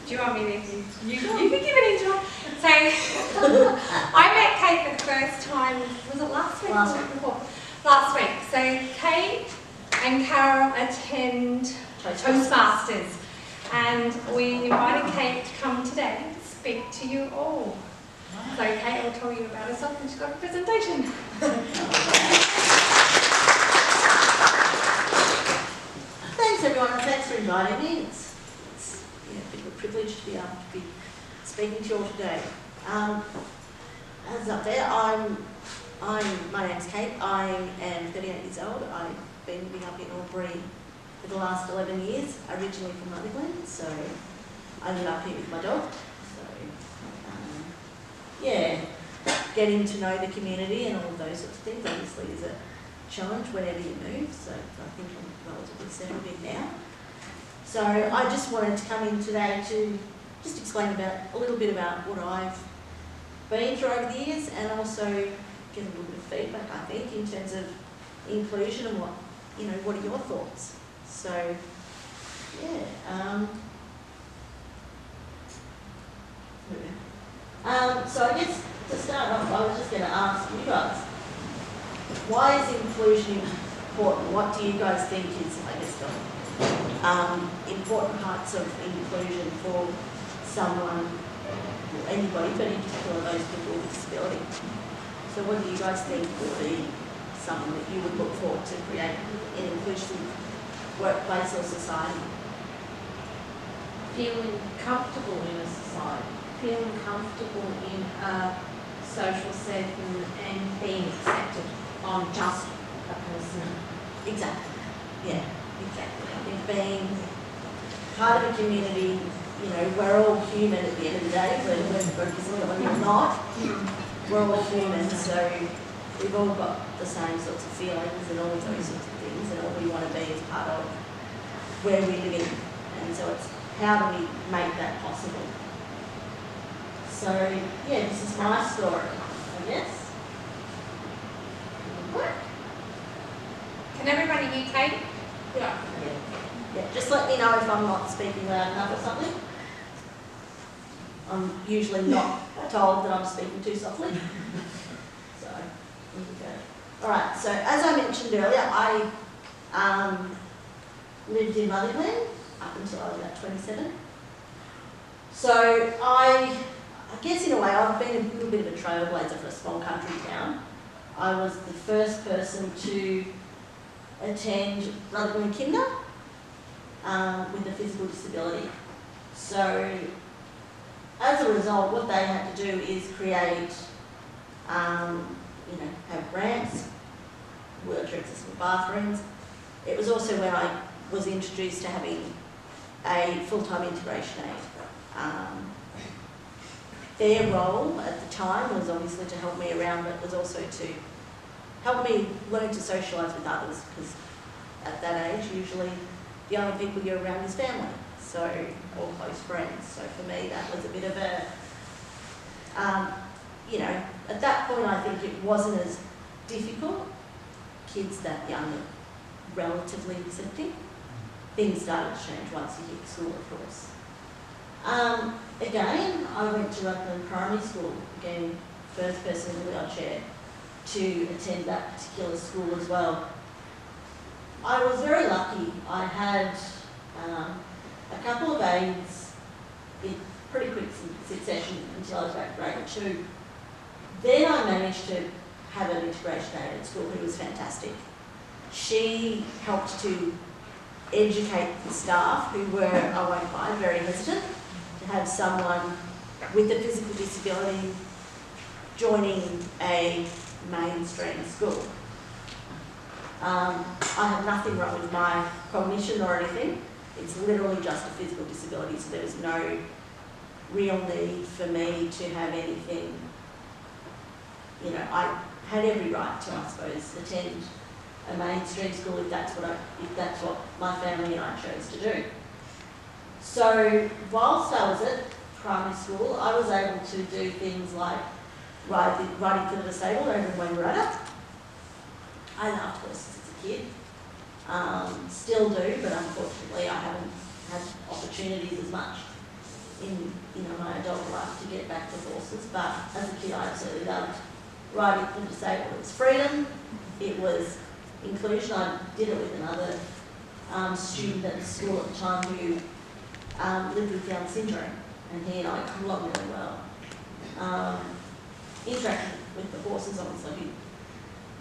Do you want me to? You can give it into it. So I met Kate for the first time, was it last week? Last or the week before? Last week. So Kate and Carol attend Toastmasters. And we invited Kate to come today to speak to you all. So Kate will tell you about herself and she's got a presentation. Thanks everyone, and thanks for inviting me. It's a bit of a privilege to be able to be speaking to you all today. As up there, my name's Kate. I am 38 years old. I've been living up in Albury for the last 11 years, originally from Rutherglen, so I live up here with my dog. Getting to know the community and all of those sorts of things obviously is a challenge whenever you move, so I think I'm relatively settled in now. So I just wanted to come in today to just explain a little bit about what I've been through over the years, and also get a little bit of feedback, I think, in terms of inclusion and what are your thoughts? So, so I guess to start off, I was just going to ask you guys, why is inclusion important? What do you guys think is, I guess, the important parts of inclusion for someone, or anybody, but in particular those people with disability? So what do you guys think would be something that you would look forward to create an inclusive workplace or society? Feeling comfortable in a society, feeling comfortable in a social setting and being accepted on just a person. Exactly. Yeah, exactly. I think being part of a community, we're all human at the end of the day, when we're not, we're all human, so we've all got the same sorts of feelings and all of those sorts of things, and all we want to be is part of where we're living. And so it's how do we make that possible? So, this is my story, I guess. Can everybody hear Kate? Yeah. Just let me know if I'm not speaking loud enough or something. I'm usually not told that I'm speaking too softly. So, here we go. Alright, so as I mentioned earlier, I lived in Rutherglen up until I was about 27. So I guess in a way I've been a little bit of a trailblazer for a small country town. I was the first person to attend Rutherglen Kinder with a physical disability. So as a result, what they had to do is create, have ramps, wheelchair accessible bathrooms. It was also when I was introduced to having a full-time integration aide. Their role at the time was obviously to help me around, but was also to help me learn to socialise with others, because at that age, usually the only people you're around is family, so, or close friends. So for me, that was a bit of a, at that point, I think it wasn't as difficult. Kids that young are relatively accepting. Things started to change once you hit school, of course. Again, I went to Rutherglen Primary School, again, first person in a wheelchair to attend that particular school as well. I was very lucky. I had a couple of aides in pretty quick succession until I was about grade 2. Then I managed to have an integration aide at school who was fantastic. She helped to educate the staff who were, I won't lie, very hesitant to have someone with a physical disability joining a mainstream school. I have nothing wrong with my cognition or anything. It's literally just a physical disability, so there was no real need for me to have anything. I had every right to, I suppose, attend a mainstream school if that's what my family and I chose to do. So whilst I was at primary school, I was able to do things like riding for the disabled over in Wangaratta. I loved horses as a kid. Still do, but unfortunately I haven't had opportunities as much. in my adult life to get back to horses, but as a kid I absolutely loved riding for the disabled. It was freedom, it was inclusion. I did it with another student at the school at the time who lived with Down syndrome, and he and I got along really well. Interacting with the horses, obviously,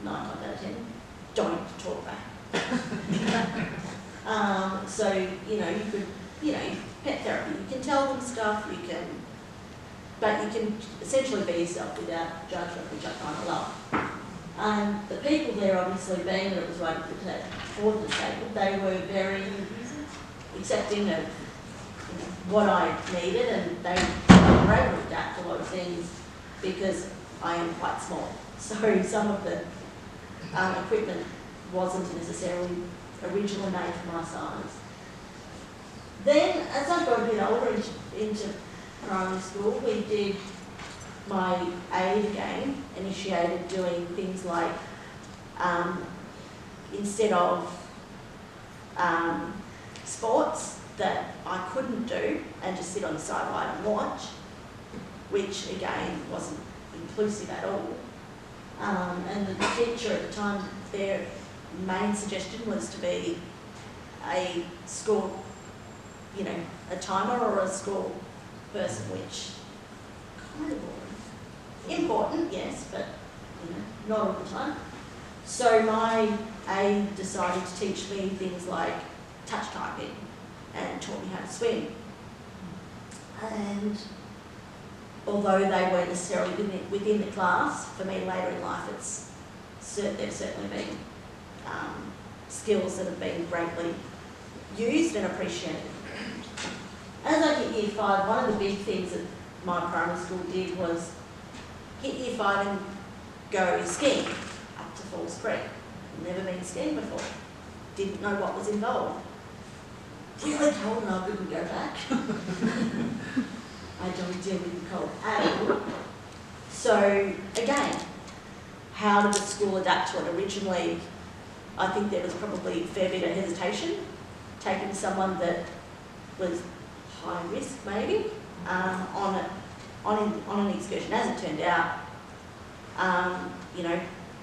9 times out of 10, don't talk back. So, you could, pet therapy, you can tell them stuff, but you can essentially be yourself without judgment, which I kind of love. The people there, obviously, being that it was right for the disabled, they were very accepting of what I needed, and they were able to adapt a lot of things because I am quite small. So some of the equipment wasn't necessarily originally made for my size. Then, as I got a bit older into primary school, we did my aid again, initiated doing things like, instead of sports that I couldn't do and just sit on the sideline and watch, which again wasn't inclusive at all. And the teacher at the time, their main suggestion was to be a school, a timer or a school person, which kind of boring. Important, yes, but not all the time. So my aide decided to teach me things like touch typing and taught me how to swim. And although they weren't necessarily within the class, for me later in life, they've certainly been skills that have been greatly used and appreciated. As I hit year 5, one of the big things that my primary school did was hit year 5 and go skiing up to Falls Creek. Never been skiing before. Didn't know what was involved. Really cold and I couldn't go back. I don't deal with the cold at all. So again, how did the school adapt to it? Originally, I think there was probably a fair bit of hesitation, taking someone that was high risk maybe on an excursion. As it turned out,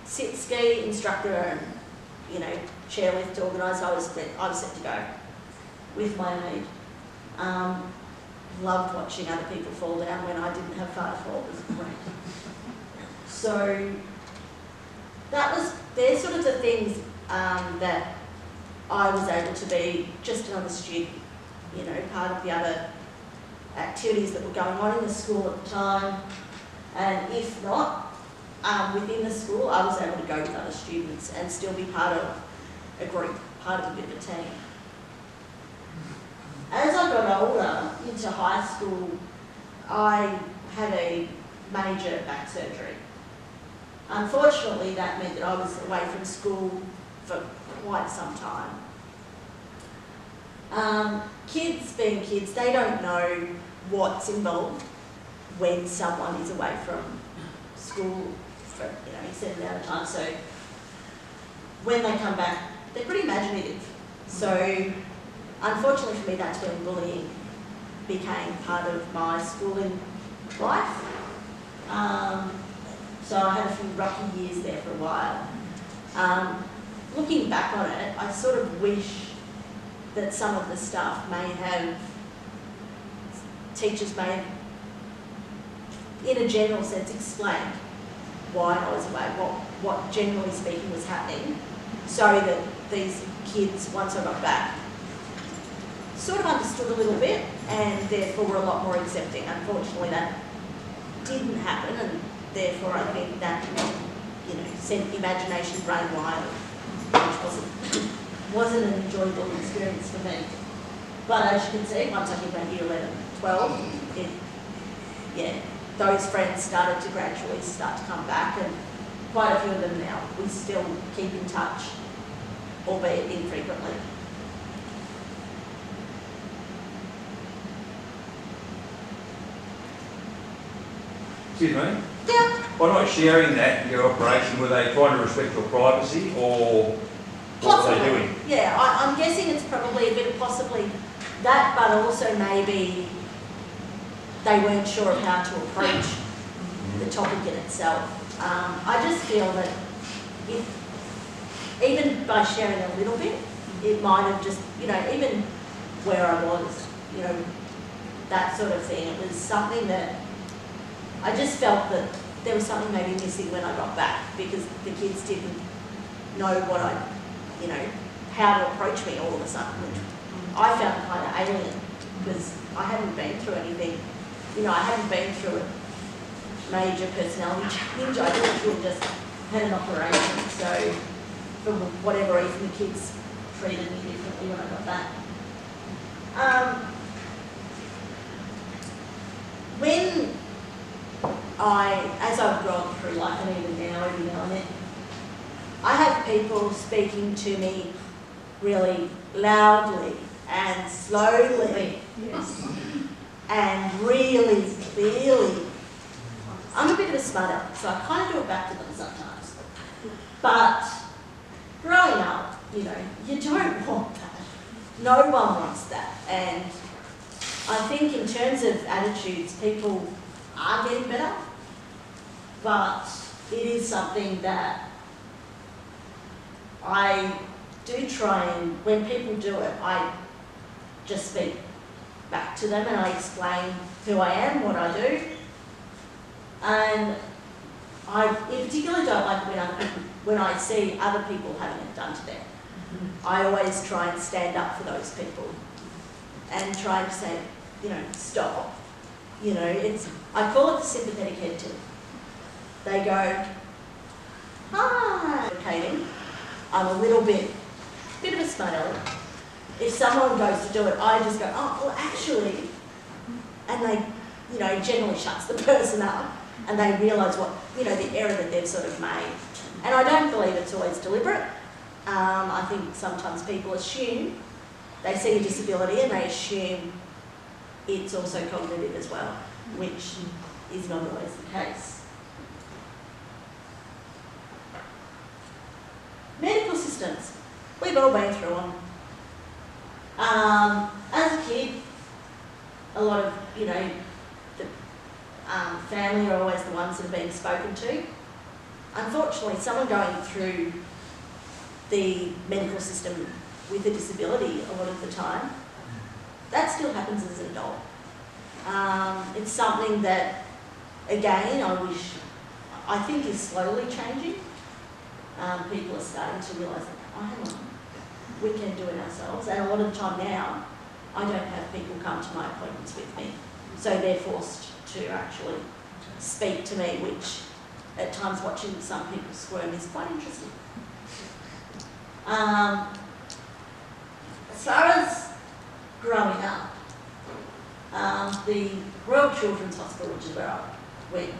sit ski instructor and chairlift organised. I was set to go with my aid. Loved watching other people fall down when I didn't have far to fall. It was great. So they're sort of the things that I was able to be just another student, part of the other activities that were going on in the school at the time. And if not, within the school, I was able to go with other students and still be part of a group, part of a bit of a team. As I got older, into high school, I had a major back surgery. Unfortunately, that meant that I was away from school for quite some time. Kids being kids, they don't know what's involved when someone is away from school for an extended amount of time. So when they come back, they're pretty imaginative. So unfortunately for me, that's when bullying became part of my schooling life. So I had a few rocky years there for a while. Looking back on it, I sort of wish that some of the stuff teachers may have, in a general sense, explained why I was away, what generally speaking was happening, so that these kids, once I got back, sort of understood a little bit and therefore were a lot more accepting. Unfortunately, that didn't happen, and therefore I think that, sent the imagination running wild, which wasn't an enjoyable experience for me. But as you can see, once I hit around year 11, 12, those friends started to gradually start to come back, and quite a few of them now we still keep in touch, albeit infrequently. Excuse me? Yeah. By not sharing that, your operation, were they trying to respect your privacy, or what were they doing? Yeah, I'm guessing it's probably a bit of possibly that, but also maybe they weren't sure of how to approach the topic in itself. I just feel that even by sharing a little bit, it might have just, even where I was, that sort of thing. It was something that I just felt that there was something maybe missing when I got back, because the kids didn't know what how to approach me all of a sudden, which I found kind of alien, because I hadn't been through anything, I hadn't been through a major personality change. I literally just had an operation, so for whatever reason the kids treated me differently when I got back. As I've gone through life, and even now, every now and then, I have people speaking to me really loudly and slowly and really clearly. I'm a bit of a smart aleck, so I kind of do it back to them sometimes. But growing up, you don't want that. No one wants that. And I think in terms of attitudes, people are getting better, but it is something that I do try, and when people do it, I just speak back to them and I explain who I am, what I do. And I in particular don't like when I see other people having it done to them. I always try and stand up for those people and try to say, stop. I call it the sympathetic head tilt. They go, hi. Advocating. I'm a little bit of a smart aleck. If someone goes to do it, I just go, oh, well, actually, and they, generally shuts the person up, and they realise what, the error that they've sort of made. And I don't believe it's always deliberate. I think sometimes people assume, they see a disability and they assume it's also cognitive as well, which is not always the case. Medical systems. We've all been through them. As a kid, a lot of, the family are always the ones that are being spoken to. Unfortunately, someone going through the medical system with a disability a lot of the time, that still happens as an adult. It's something that, again, I think is slowly changing. People are starting to realise that, oh, hang on, we can do it ourselves. And a lot of the time now, I don't have people come to my appointments with me. So they're forced to actually speak to me, which at times watching some people squirm is quite interesting. As far as growing up, the Royal Children's Hospital, which is where I went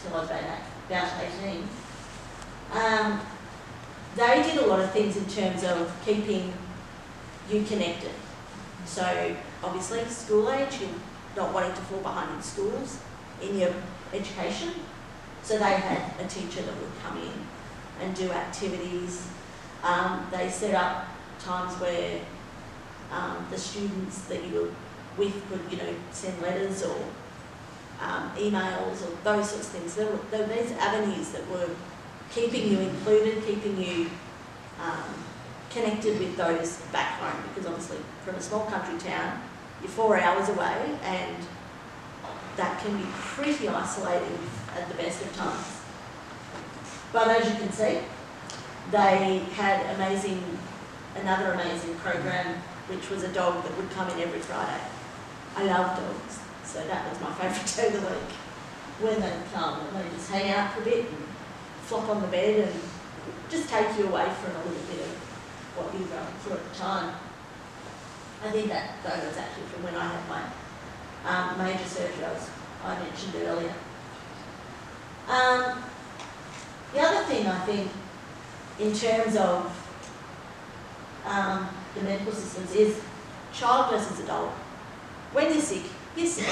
till I was about 18, they did a lot of things in terms of keeping you connected. So obviously school age, you're not wanting to fall behind in schools, in your education. So they had a teacher that would come in and do activities. They set up times where the students that you were with could, send letters or emails or those sorts of things. There were these avenues that were keeping you included, keeping you connected with those back home, because obviously from a small country town, you're 4 hours away, and that can be pretty isolating at the best of times. But as you can see, they had another amazing program, which was a dog that would come in every Friday. I love dogs, so that was my favourite day of the week. When they come and they just hang out for a bit and flop on the bed and just take you away from a little bit of what you were going through at the time. I think that though was actually from when I had my major surgery I mentioned earlier. The other thing I think in terms of the medical systems is child versus adult. When you're sick, you're sick.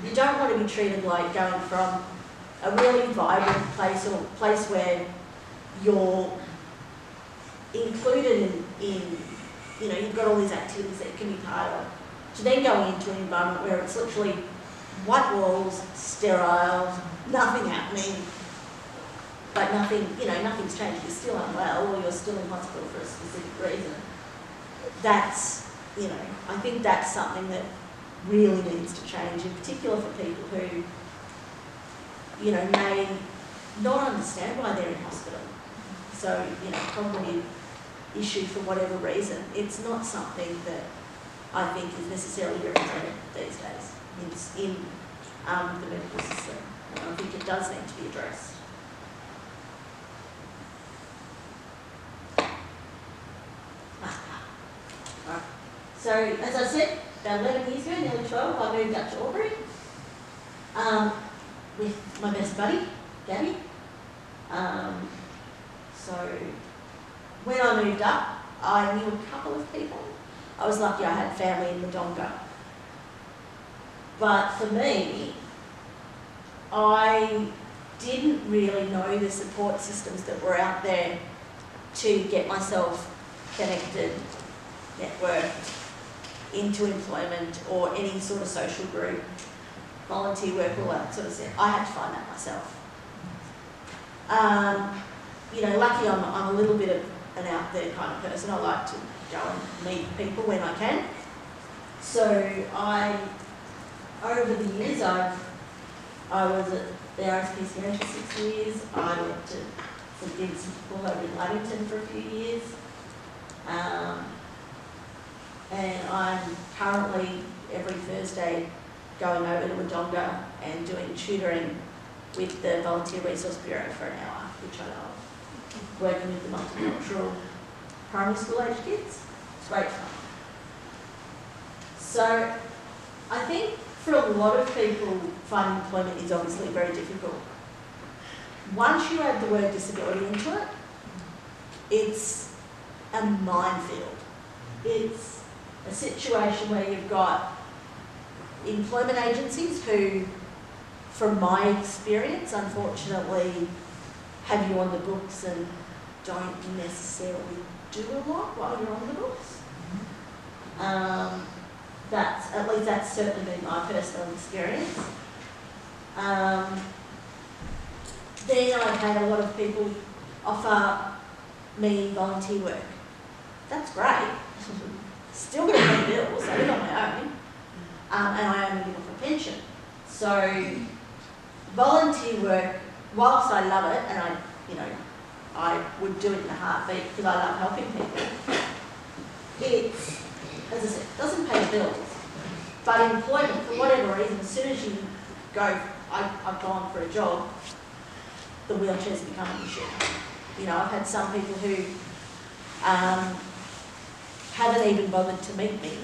You don't want to be treated like going from a really vibrant place or place where you're included in you've got all these activities that you can be part of, to then going into an environment where it's literally white walls, sterile, nothing happening, but nothing, you know, nothing's changed. You're still unwell or you're still in hospital for a specific reason. That's, you know, I think that's something that really needs to change, in particular for people who, you know, may not understand why they're in hospital. So, you know, cognitive issue for whatever reason, it's not something that I think is necessarily represented these days in the medical system. And I think it does need to be addressed. Right. So, as I said, about 11 years ago, nearly 12, I moved up to Albury with my best buddy, Gabby. So, when I moved up, I knew a couple of people. I was lucky I had family in Wodonga. But for me, I didn't really know the support systems that were out there to get myself connected, networked, into employment or any sort of social group, volunteer work, all that sort of stuff. I had to find that myself. You know, lucky I'm a little bit of an out there kind of person. I like to go and meet people when I can. So over the years, I was at the RSPCA for 6 years. I went to St Vincent School over in Lavington for a few years. And I'm currently, every Thursday, going over to Wodonga and doing tutoring with the Volunteer Resource Bureau for an hour, which I love. Working with the multicultural primary school age kids. It's great fun. So I think for a lot of people, finding employment is obviously very difficult. Once you add the word disability into it, it's a minefield. It's a situation where you've got employment agencies who, from my experience, unfortunately, have you on the books and don't necessarily do a lot while you're on the books. At least that's certainly been my personal experience. Then I've had a lot of people offer me volunteer work. That's great. Still going to pay bills. I live on my own. And I only live off a pension. So volunteer work, whilst I love it, and I would do it in a heartbeat because I love helping people, it's, as I said, doesn't pay the bills. But employment, for whatever reason, as soon as you go, I've gone for a job, the wheelchair's become an issue. You know, I've had some people who haven't even bothered to meet me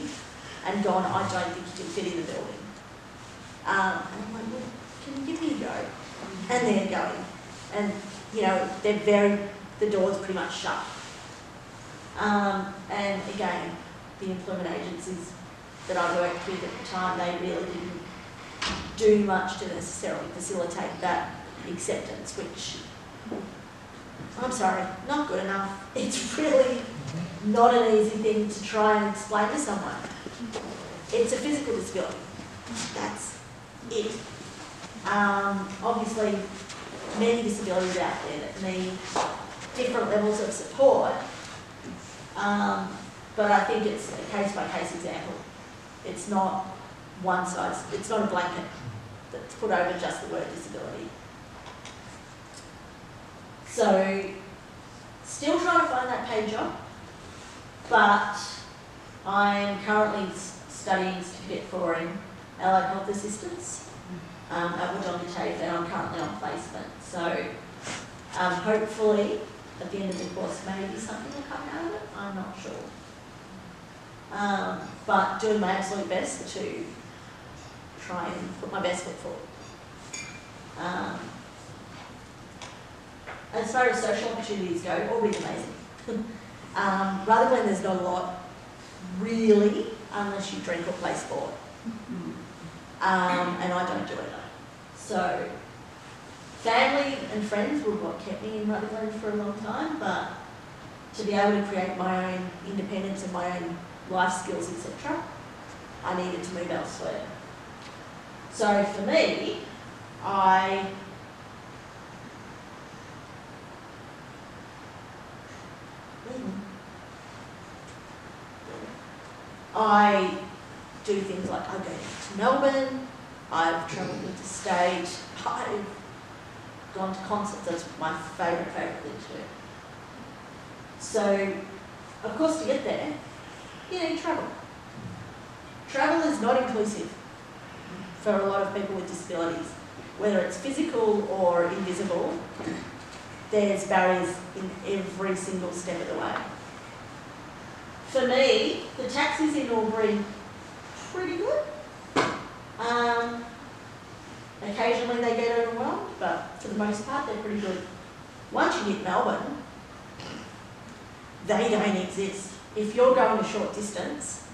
and gone, I don't think you can fit in the building. And I'm like, well, can you give me a go? And they're going. And, you know, the door's pretty much shut. And again, the employment agencies that I worked with at the time, they really didn't do much to necessarily facilitate that acceptance, which, I'm sorry, not good enough. It's really not an easy thing to try and explain to someone. It's a physical disability. That's it. Obviously, many disabilities out there that need different levels of support, but I think it's a case-by-case example. It's not one size, it's not a blanket that's put over just the word disability. So, still trying to find that paid job, but I'm currently studying certificate for allied health assistance at Wodonga TAFE, and I'm currently on placement. So hopefully at the end of the course maybe something will come out of it, I'm not sure. But doing my absolute best to try and put my best foot forward. As far as social opportunities go, all really amazing. Rather when there's not a lot, really, unless you drink or play sport. And I don't do either. So, family and friends were what kept me in Rutherglen for a long time, but to be able to create my own independence and my own life skills, etc., I needed to move elsewhere. So for me, I do things like I go to Melbourne, I've travelled interstate, I've gone to concerts, that's my favourite thing to do. So, of course, to get there, you need travel. Travel is not inclusive for a lot of people with disabilities. Whether it's physical or invisible, there's barriers in every single step of the way. For me, the taxis in Albury, pretty good. Occasionally they get overwhelmed, but for the most part they're pretty good. Once you hit Melbourne, they don't exist. If you're going a short distance,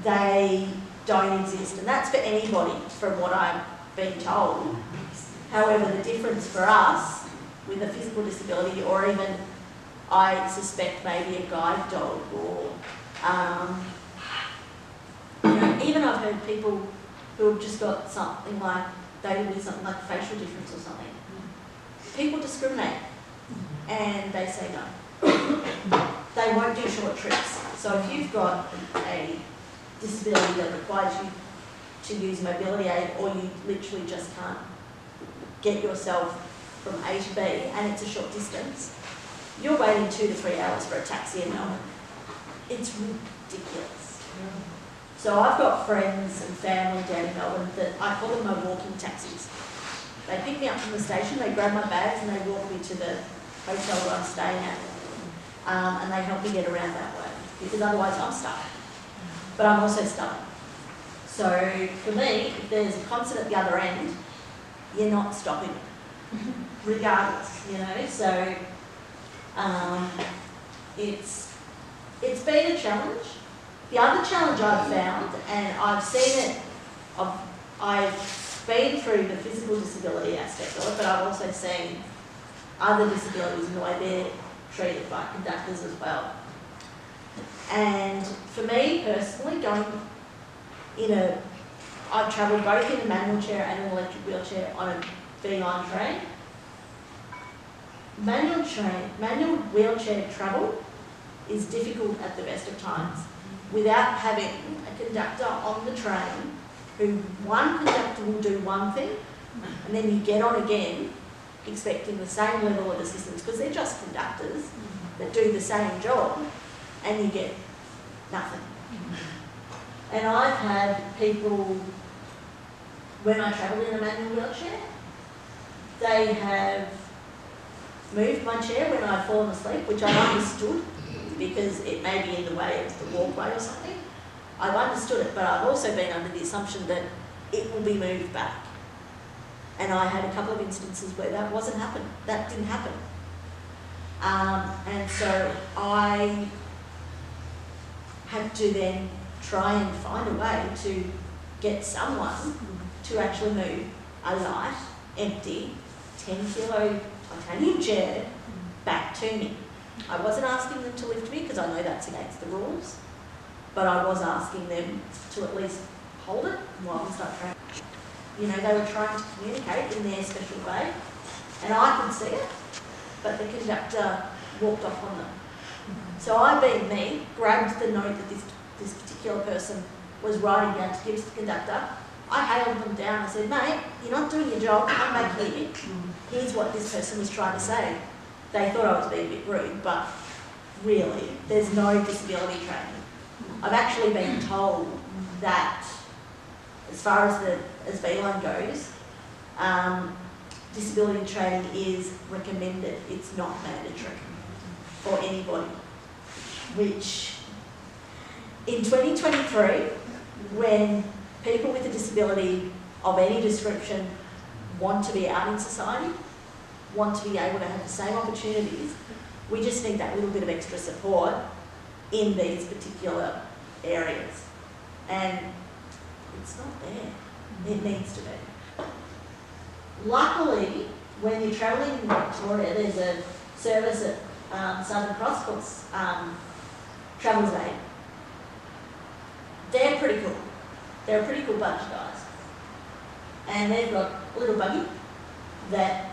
they don't exist. And that's for anybody, from what I've been told. However, the difference for us with a physical disability, or even I suspect maybe a guide dog, or even I've heard people who have just got something like, they live with something like facial difference or something. People discriminate and they say no. They won't do short trips. So if you've got a disability that requires you to use mobility aid, or you literally just can't get yourself from A to B and it's a short distance, you're waiting 2 to 3 hours for a taxi in Melbourne. It's ridiculous. So I've got friends and family down in Melbourne that I call them my walking taxis. They pick me up from the station, they grab my bags and they walk me to the hotel where I'm staying at. And they help me get around that way, because otherwise I'm stuck. But I'm also stubborn. So for me, if there's a concert at the other end, you're not stopping regardless, So it's been a challenge. The other challenge I've found, and I've seen it, I've been through the physical disability aspect of it, but I've also seen other disabilities and the way they're treated by conductors as well. And for me personally, I've travelled both in a manual chair and an electric wheelchair on a V-line train. Manual wheelchair travel is difficult at the best of times without having a conductor on the train who, one conductor will do one thing and then you get on again expecting the same level of assistance, because they're just conductors that do the same job, and you get nothing. And I've had people, when I travelled in a manual wheelchair, they have moved my chair when I've fallen asleep, which I understood because it may be in the way of the walkway or something. I've understood it, but I've also been under the assumption that it will be moved back. And I had a couple of instances where that didn't happen. And so I had to then try and find a way to get someone to actually move a light, empty, 10-kilo titanium chair back to me. I wasn't asking them to lift me because I know that's against the rules, but I was asking them to at least hold it while I start training. They were trying to communicate in their special way, and I could see it, but the conductor walked off on them. So I, being me, grabbed the note that this particular person was writing down to give to the conductor. I hailed them down and said, "Mate, you're not doing your job, come back here. Here's what this person was trying to say." They thought I was being a bit rude, but really, there's no disability training. I've actually been told that, as far as V-Line goes, disability training is recommended, it's not mandatory for anybody. Which, in 2023, when people with a disability of any description want to be out in society, want to be able to have the same opportunities, we just need that little bit of extra support in these particular areas. And it's not there. It needs to be. Luckily, when you're travelling in Victoria, there's a service at Southern Cross called Traveller's Aid. They're pretty cool. They're a pretty cool bunch of guys. And they've got a little buggy that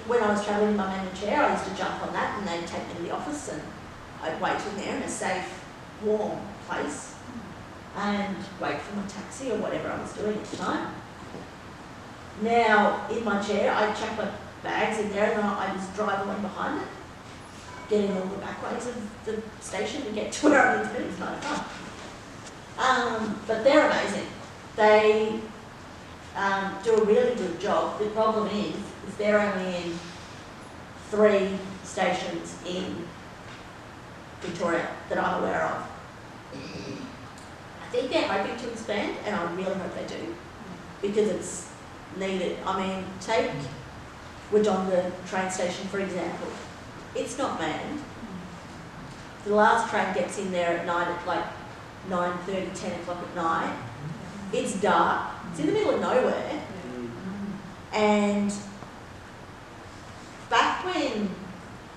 when I was travelling in my manual chair, I used to jump on that and they'd take me to the office and I'd wait in there in a safe, warm place and wait for my taxi or whatever I was doing at the time. Now, in my chair, I chuck my bags in there and then I just drive along behind it, getting all the back ways of the station to get to where I need to be. It's kind of fun. But they're amazing. They do a really good job. The problem is they're only in 3 stations in Victoria that I'm aware of. I think they're hoping to expand, and I really hope they do, because it's needed. I mean, take Wodonga train station, for example. It's not manned. The last train gets in there at night at like 9:30, 10 o'clock at night. It's dark. It's in the middle of nowhere. And back when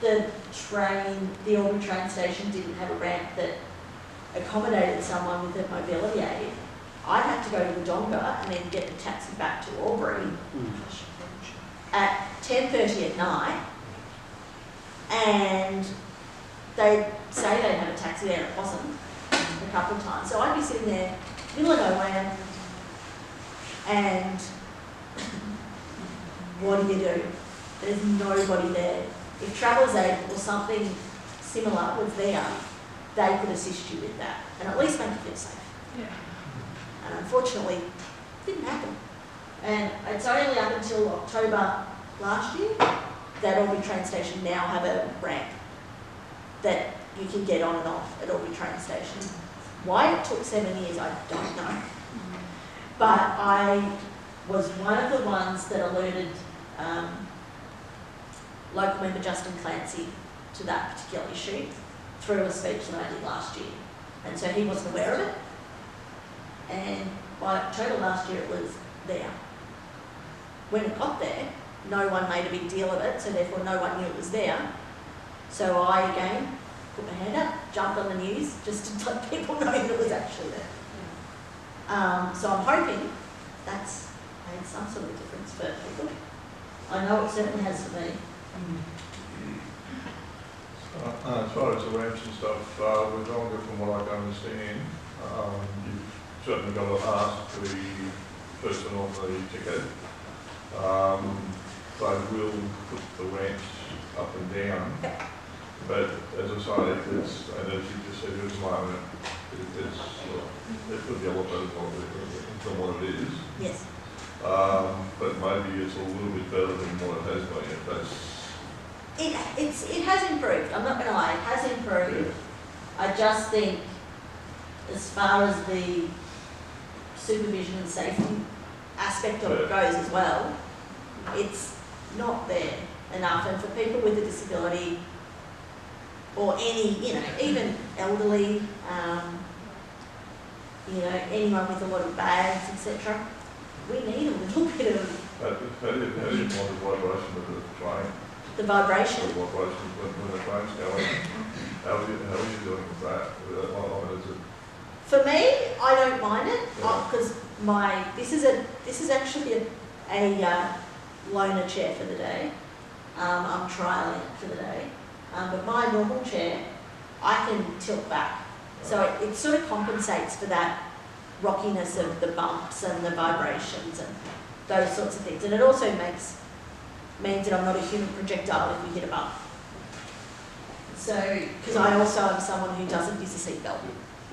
the Albury train station didn't have a ramp that accommodated someone with a mobility aid, I'd have to go to Wodonga and then get the taxi back to Albury at 10:30 at night. And they say they have a taxi there at Possum a couple of times. So I'd be sitting there, middle of nowhere, and what do you do? There's nobody there. If Traveller's Aid or something similar was there, they could assist you with that and at least make you feel safe. Yeah. And unfortunately, it didn't happen. And it's only up until October last year that Albury train station now have a ramp that you can get on and off at Albury train station. Why it took 7 years, I don't know. But I was one of the ones that alerted local member Justin Clancy to that particular issue through a speech that I did last year. And so he wasn't aware of it. And by October last year, it was there. When it got there, no one made a big deal of it, so therefore no one knew it was there. So I, again, put my hand up, jumped on the news, just to let people know that it was actually there. So I'm hoping that's made some sort of difference for people. I know it certainly has for me. As far as the ramps and stuff, with Olga, from what I can understand, you've certainly got to ask the person on the ticket. They will put the ramps up and down, but as I say, it's, and as you just said, at the moment, it could be elevated from what it is. Yes. But maybe it's a little bit better than what it has been. If that's It has improved. I'm not going to lie, it has improved. I just think, as far as the supervision and safety aspect of it goes as well, it's not there enough. And for people with a disability, or any, even elderly, anyone with a lot of bags, etc., we need a little bit of how do you want the vibration of the train? the vibration. The vibration when the train's going. How are you doing with that? Is it? For me, I don't mind it because this is actually a loaner chair for the day. I'm trialing it for the day, but my normal chair, I can tilt back, so it sort of compensates for that rockiness of the bumps and the vibrations and those sorts of things, and it also means that I'm not a human projectile if we hit a bump. So, because I also am someone who doesn't use a seatbelt.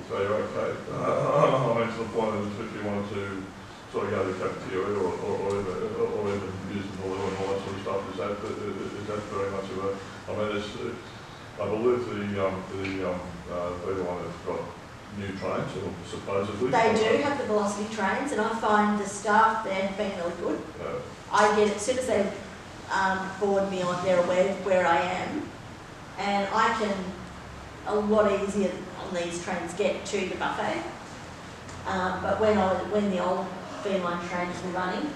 So you're okay. I mean, to the point of if you wanted to sort of go to the cafeteria or even use the oil and all that sort of stuff, is that very much of a, I mean, I believe the one that's got new trains, or supposedly. They do have the velocity trains, and I find the staff there have been really good. I get, as soon as they board me on, they're aware of where I am, and I can a lot easier on these trains get to the buffet. But when the old Fairline trains were running,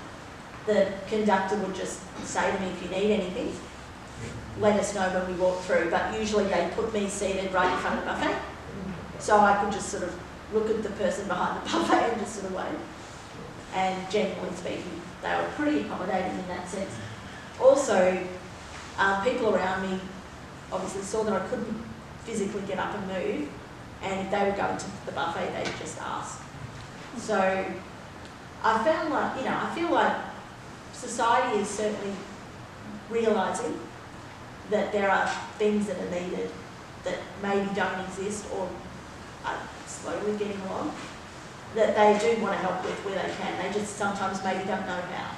the conductor would just say to me, if you need anything, let us know when we walk through. But usually they put me seated right in front of the buffet, so I could just sort of look at the person behind the buffet and just sort of wave. and generally speaking, they were pretty accommodating in that sense. Also, people around me obviously saw that I couldn't physically get up and move, and if they were going to the buffet, they'd just ask. So I found like, you know, I feel like society is certainly realising that there are things that are needed that maybe don't exist or are slowly getting along, that they do want to help with where they can. They just sometimes maybe don't know how.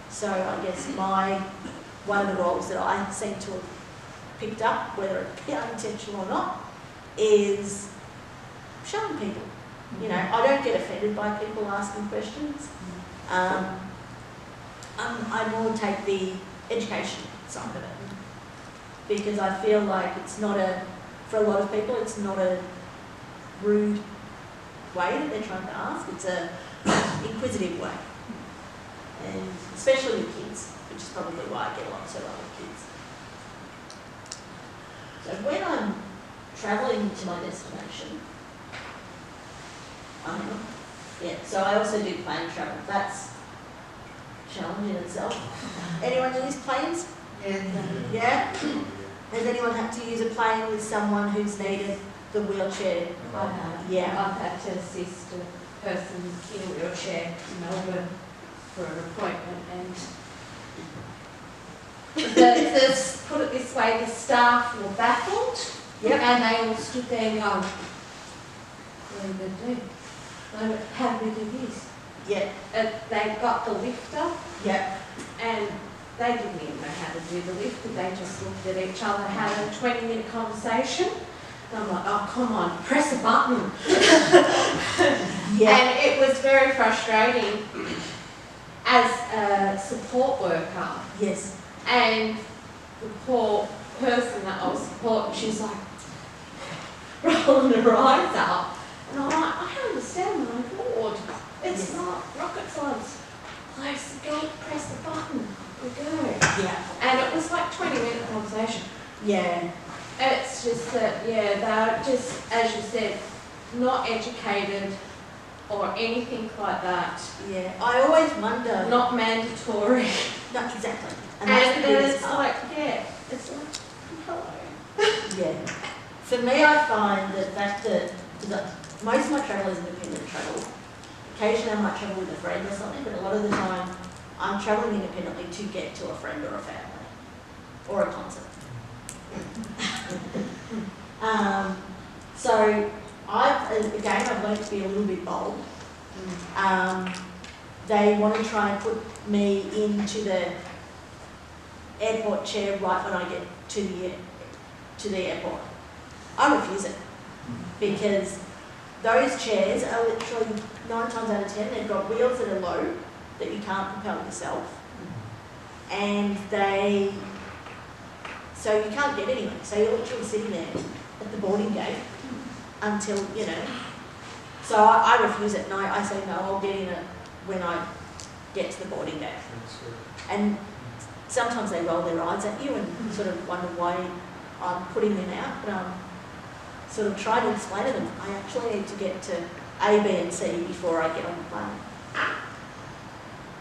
So I guess one of the roles that I seem to have picked up, whether it be unintentional or not, is showing people. You know, I don't get offended by people asking questions. I more take the education side of it, because I feel like it's not for a lot of people, it's not a rude way that they're trying to ask. It's a inquisitive way, and especially with kids, which is probably why I get along so well with kids. So when I'm travelling to my destination, so I also do plane travel. That's a challenge in itself. Anyone use planes? Yeah? Has anyone had to use a plane with someone who's needed the wheelchair? I have. Yeah. I've had to assist a person in a wheelchair in Melbourne for an appointment, and put it this way, the staff were baffled. Yep. And they all stood there going, what are we going to do? How do we do this? Yeah. They got the lifter, Yeah. and they didn't even know how to do the lifter. They just looked at each other, had a 20-minute conversation. And I'm like, oh, come on, press a button. Yeah. And it was very frustrating as a support worker. Yes. And the poor person that I was supporting, she's like rolling her eyes up. And I'm like, I don't understand, my lord. It's not rocket science. Close the gate, press the button, we go. Yeah. And it was like 20-minute conversation. Yeah. And it's just that, yeah, they're just, as you said, not educated or anything like that. Yeah. I always wonder. Not mandatory. No, exactly. And that's the And biggest it's part. like, yeah, it's like, hello. Yeah. For me, I find the fact that most of my travel is independent travel. Occasionally I might travel with a friend or something, but a lot of the time I'm travelling independently to get to a friend or a family or a concert. So I've learned to be a little bit bold. They want to try and put me into the airport chair right when I get to the airport. I refuse it, because those chairs are literally 9 times out of 10, they've got wheels that are low that you can't propel yourself, and so you can't get anywhere. So you're literally sitting there at the boarding gate until, you know. So I refuse it, and I say no, I'll get in it when I get to the boarding gate. And sometimes they roll their eyes at you and sort of wonder why I'm putting them out, but sort of try to explain to them, I actually need to get to A, B and C before I get on the plane.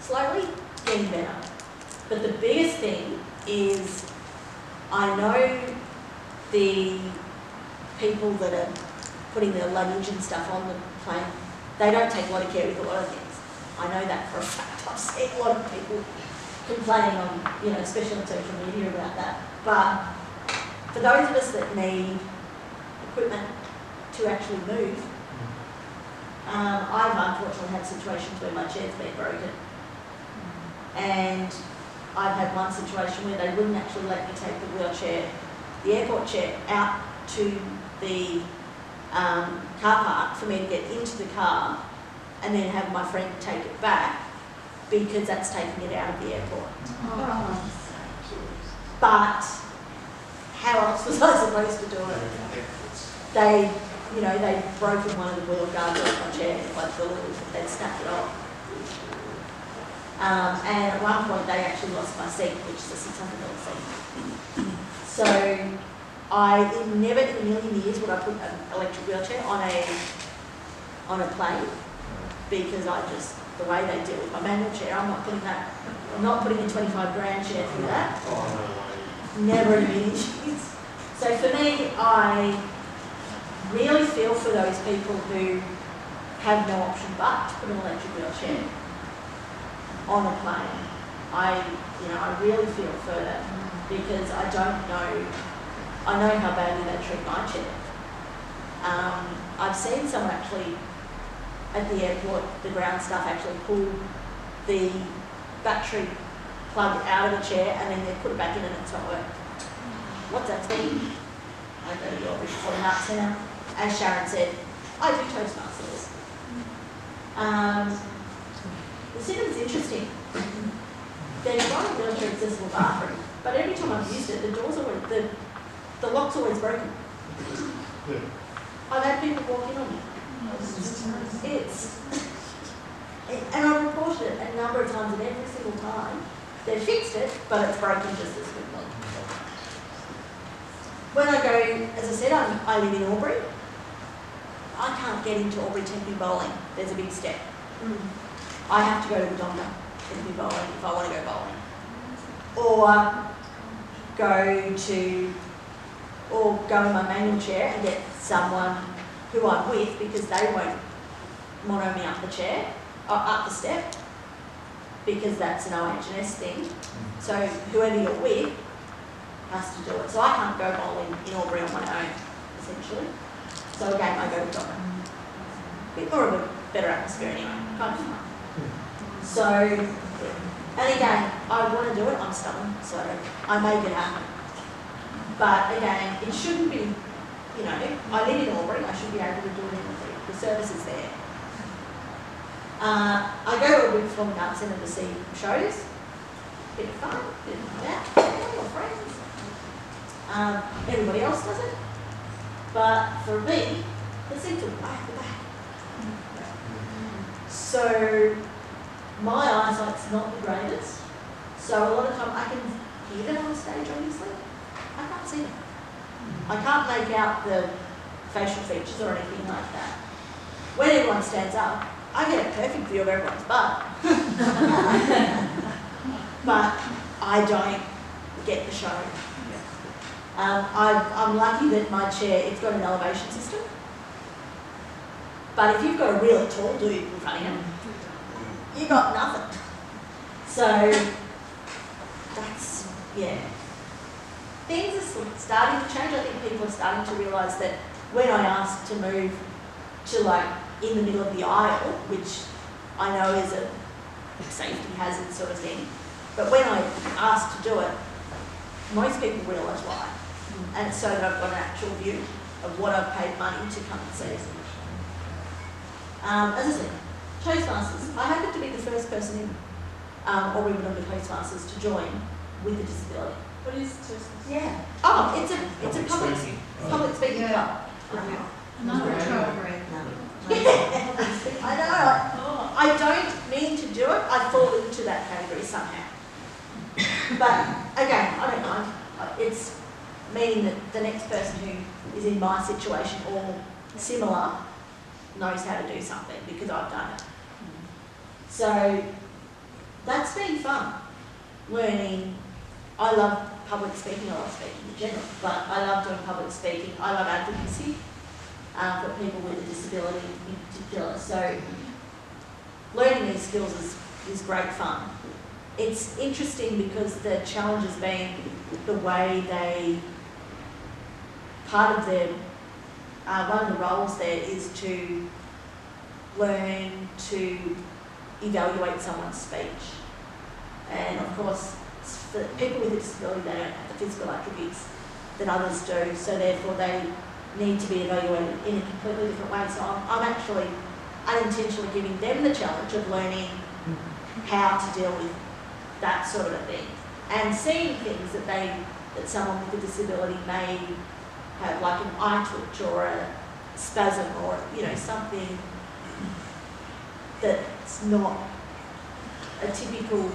Slowly getting better. But the biggest thing is I know the people that are putting their luggage and stuff on the plane, they don't take a lot of care with a lot of things. I know that for a fact. I've seen a lot of people complaining on, you know, especially on social media about that. But for those of us that need equipment to actually move, I've unfortunately had situations where my chair's been broken, and I've had one situation where they wouldn't actually let me take the airport chair out to the car park for me to get into the car and then have my friend take it back, because that's taking it out of the airport. Oh. But how else was I supposed to do it? They'd broken one of the wheel guards off my chair, like they'd snapped it off. And at one point they actually lost my seat, which is a $600 seat. So never in a million years would I put an electric wheelchair on a plane. because the way they deal with my manual chair, I'm not putting a 25 grand chair through that. Never in a million years. So for me, I really feel for those people who have no option but to put an electric wheelchair on a plane. I really feel for them because I know how badly they treat my chair. I've seen someone actually at the airport, the ground staff actually pull the battery plug out of the chair and then they put it back in and it's not working. What's that mean? I go to your Performing Arts Centre. As Sharon said, I do Toastmasters. The cinema's interesting. They've got a wheelchair accessible bathroom, but every time I've used it, the lock's always broken. Yeah. I've had people walk in on me. And I've reported it a number of times, and every single time they've fixed it, but it's broken just as quickly. When I go, as I said, I live in Albury. I can't get into Albury Tempe bowling. There's a big step. I have to go to the Wodonga Tempe bowling if I want to go bowling. Or go in my manual chair and get someone who I'm with because they won't mono me up the chair, up the step, because that's an OH&S thing. So whoever you're with has to do it. So I can't go bowling in Albury on my own, essentially. So again, I go to Wodonga. Bit more of a better atmosphere anyway, kind of fun. So, and again, I want to do it, I'm stubborn, so I make it happen. But again, it shouldn't be, I live in Albury, I should be able to do it in the service is there. I go to Albury Performing Arts Centre to see shows, bit of fun, bit of that, family or friends. Everybody else does it. But for me, the seats are way at the back. So my eyesight's not the greatest. So a lot of time I can hear them on stage, obviously. I can't see them. I can't make out the facial features or anything like that. When everyone stands up, I get a perfect view of everyone's butt. But I don't get the show. I'm lucky that my chair, it's got an elevation system. But if you've got a really tall dude in front of you, you got nothing. So that's, things are starting to change. I think people are starting to realise that when I asked to move to in the middle of the aisle, which I know is a safety hazard sort of thing, but when I asked to do it, most people realise why. And so that I've got an actual view of what I've paid money to come and see. As I said, Toastmasters. I happened to be the first person in Albury Wodonga Toastmasters to join with a disability. What is Toastmasters? Yeah. Oh, it's a public speaking club. I know. I don't mean to do it. I fall into that category somehow. But again, I don't mind. It's meaning that the next person who is in my situation or similar knows how to do something because I've done it. So that's been fun. Learning. I love public speaking. I love speaking in general, but I love doing public speaking. I love advocacy for people with a disability in particular. So learning these skills is great fun. It's interesting because the challenge has been the way part of their, one of the roles there is to learn to evaluate someone's speech. And of course, for people with a disability, they don't have the physical attributes that others do, so therefore they need to be evaluated in a completely different way. So I'm actually unintentionally giving them the challenge of learning how to deal with that sort of a thing, and seeing things that someone with a disability may have, like an eye twitch or a spasm or something that's not a typical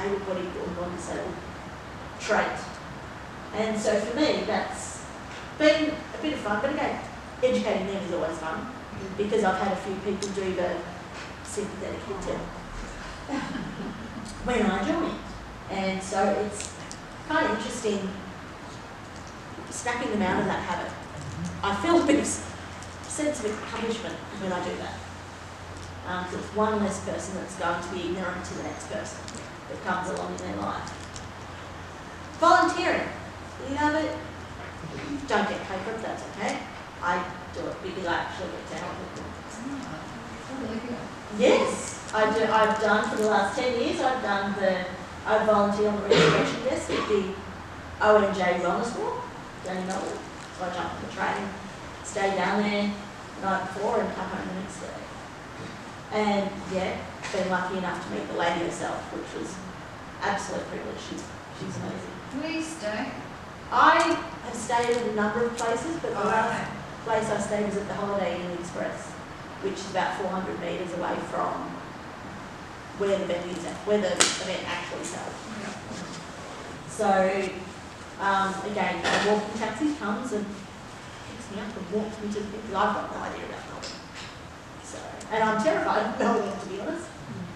able-bodied or non-disabled trait. And so for me, that's been a bit of fun. But again, educating them is always fun, because I've had a few people do the sympathetic hinting when I join. And so it's kind of interesting snapping them out of that habit. I feel a bit of sense of accomplishment when I do that. Because it's one less person that's going to be ignorant to the next person that comes along in their life. Volunteering. Love it. Don't get paid for it, that's okay. I do it because I actually get to help people. Yes, I do. I've done for the last 10 years. I volunteer on the registration desk at the ONJ Wellness Walk down in Melbourne. So I jump on the train, stay down there the night before and come home the next day. And yeah, been lucky enough to meet the lady herself, which was absolute privilege. She's amazing. Where do you stay? I have stayed at a number of places, but the last place I stayed was at the Holiday Inn Express, which is about 400 metres away from where the venue's at, where the event actually sells. So, again, a walking taxi comes and picks me up and walks me to the because I've got no idea about Melbourne. So, and I'm terrified of Melbourne, to be honest,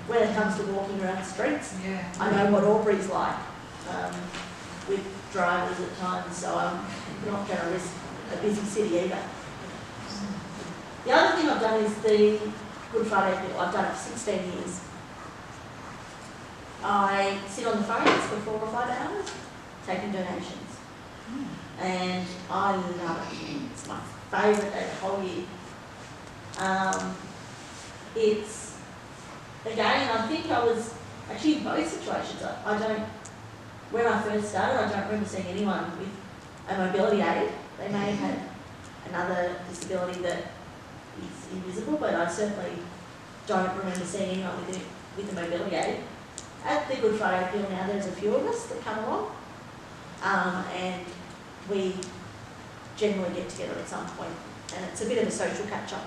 when it comes to walking around the streets. Yeah. I know what Albury's like with drivers at times, so I'm not going to risk a busy city either. The other thing I've done is the Good Friday bill. I've done it for 16 years. I sit on the phones for 4 or 5 hours taking donations. And I love it. It's my favourite day of the whole year. It's, again, I think I was actually in both situations. When I first started, I don't remember seeing anyone with a mobility aid. They may have had another disability that is invisible, but I certainly don't remember seeing anyone with a mobility aid. At the Good Friday Appeal now, there's a few of us that come along, and we generally get together at some point, and it's a bit of a social catch-up,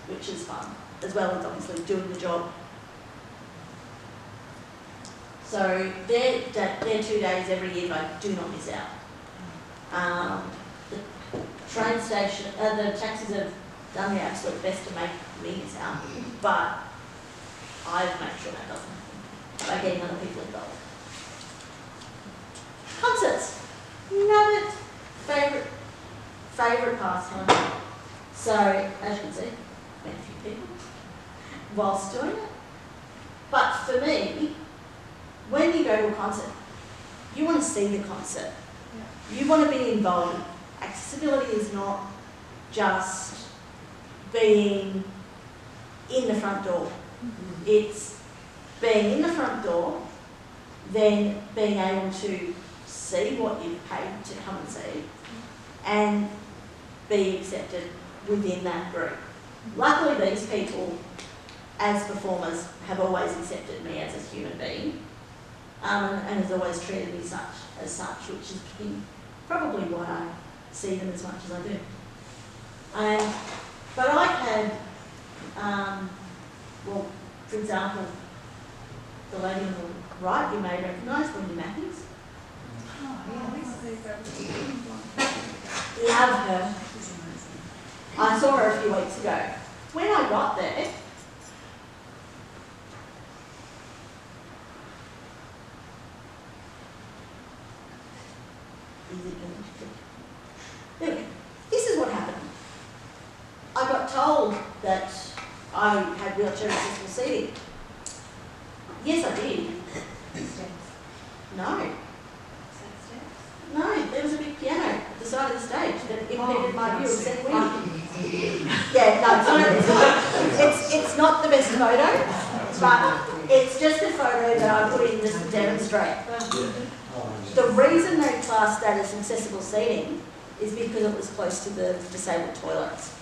which is fun, as well as obviously doing the job. So they're 2 days every year, but I do not miss out. The train station, the taxis have done their absolute best to make me miss out, but I've made sure that doesn't happen by getting other people involved. Concerts, love it. Favourite pastime. So as you can see, met a few people whilst doing it. But for me, when you go to a concert, you want to see the concert. Yeah. You want to be involved. Accessibility is not just being in the front door. Mm-hmm. It's being in the front door, then being able to see what you've paid to come and see, and be accepted within that group. Luckily, these people, as performers, have always accepted me as a human being. And has always treated me as such, which has been probably why I see them as much as I do. But I've had, well, for example, the lady on the right you may recognise, Linda Matthews. Oh, yeah. Love her. I saw her a few weeks ago. When I got there, this is what happened. I got told that I had wheelchair accessible seating. Yes, I did. No. No, there was a big piano at the side of the stage that impeded my view of said window. Yeah, no, it's not the best photo, but it's just a photo that I put in just to demonstrate. The reason they classed that as accessible seating is because it was close to the disabled toilets.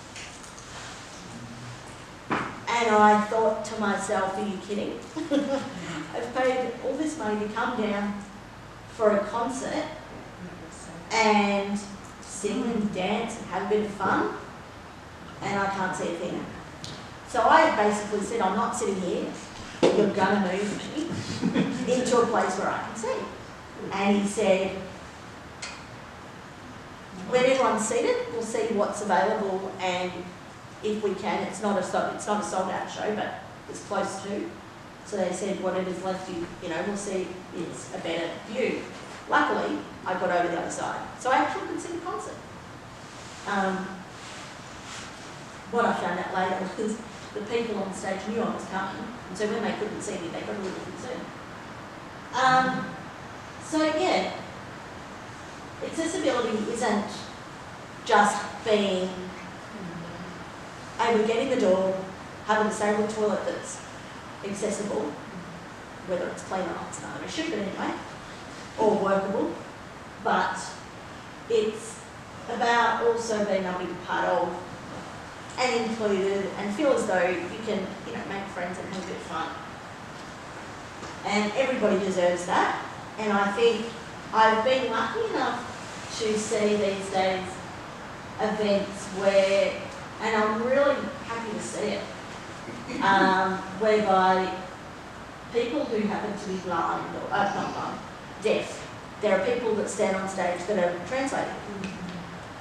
And I thought to myself, are you kidding? I've paid all this money to come down for a concert and sing and dance and have a bit of fun, and I can't see a thing. So I basically said, I'm not sitting here, you're going to move me into a place where I can see. And he said, when everyone's seated, we'll see what's available, and if we can, it's not a sold out show, but it's close to. So they said whatever's left, we'll see is a better view. Luckily, I got over the other side, so I actually could see the concert. What I found out later was the people on stage knew I was coming, and so when they couldn't see me, they got a little concerned. So yeah, accessibility isn't just being able to get in the door, having a disabled toilet that's accessible, whether it's clean or not, it's another issue, but anyway, or workable, but it's about also being able to be part of and included and feel as though you can, make friends and have a bit of fun. And everybody deserves that. And I think I've been lucky enough to see these days events where, and I'm really happy to see it, whereby people who happen to be blind, or not blind, deaf, there are people that stand on stage that are translating.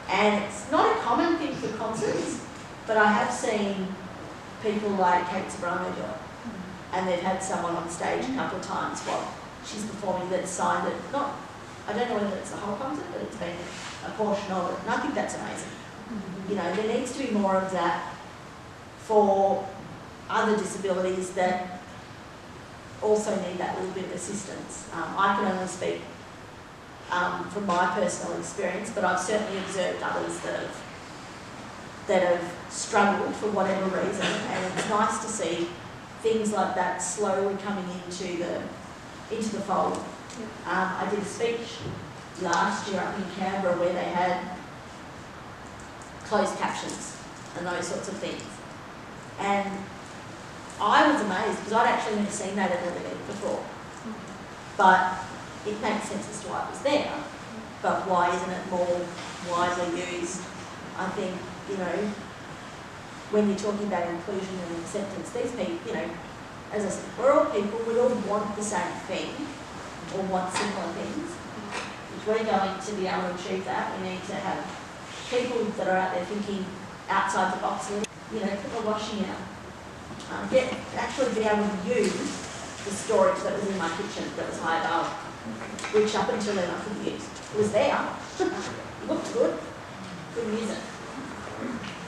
And it's not a common thing for concerts, but I have seen people like Kate Sobrano do it. And they've had someone on stage a couple of times while she's performing that's signed it. I don't know whether it's the whole concert, but it's been a portion of it. And I think that's amazing. There needs to be more of that for other disabilities that also need that little bit of assistance. I can only speak from my personal experience, but I've certainly observed others that have struggled for whatever reason, and it's nice to see things like that slowly coming into the fold. I did a speech last year up in Canberra where they had closed captions and those sorts of things, and I was amazed because I'd actually never seen that at an event before. But it makes sense as to why it was there, but why isn't it more widely used? I think, when you're talking about inclusion and acceptance, these people, as I said, we're all people, we all want the same thing, or want similar things. If we're going to be able to achieve that, we need to have people that are out there thinking outside the box, put the washing out. Actually be able to use the storage that was in my kitchen that was high above, which up until then I couldn't use. It was there, looked good, couldn't use it.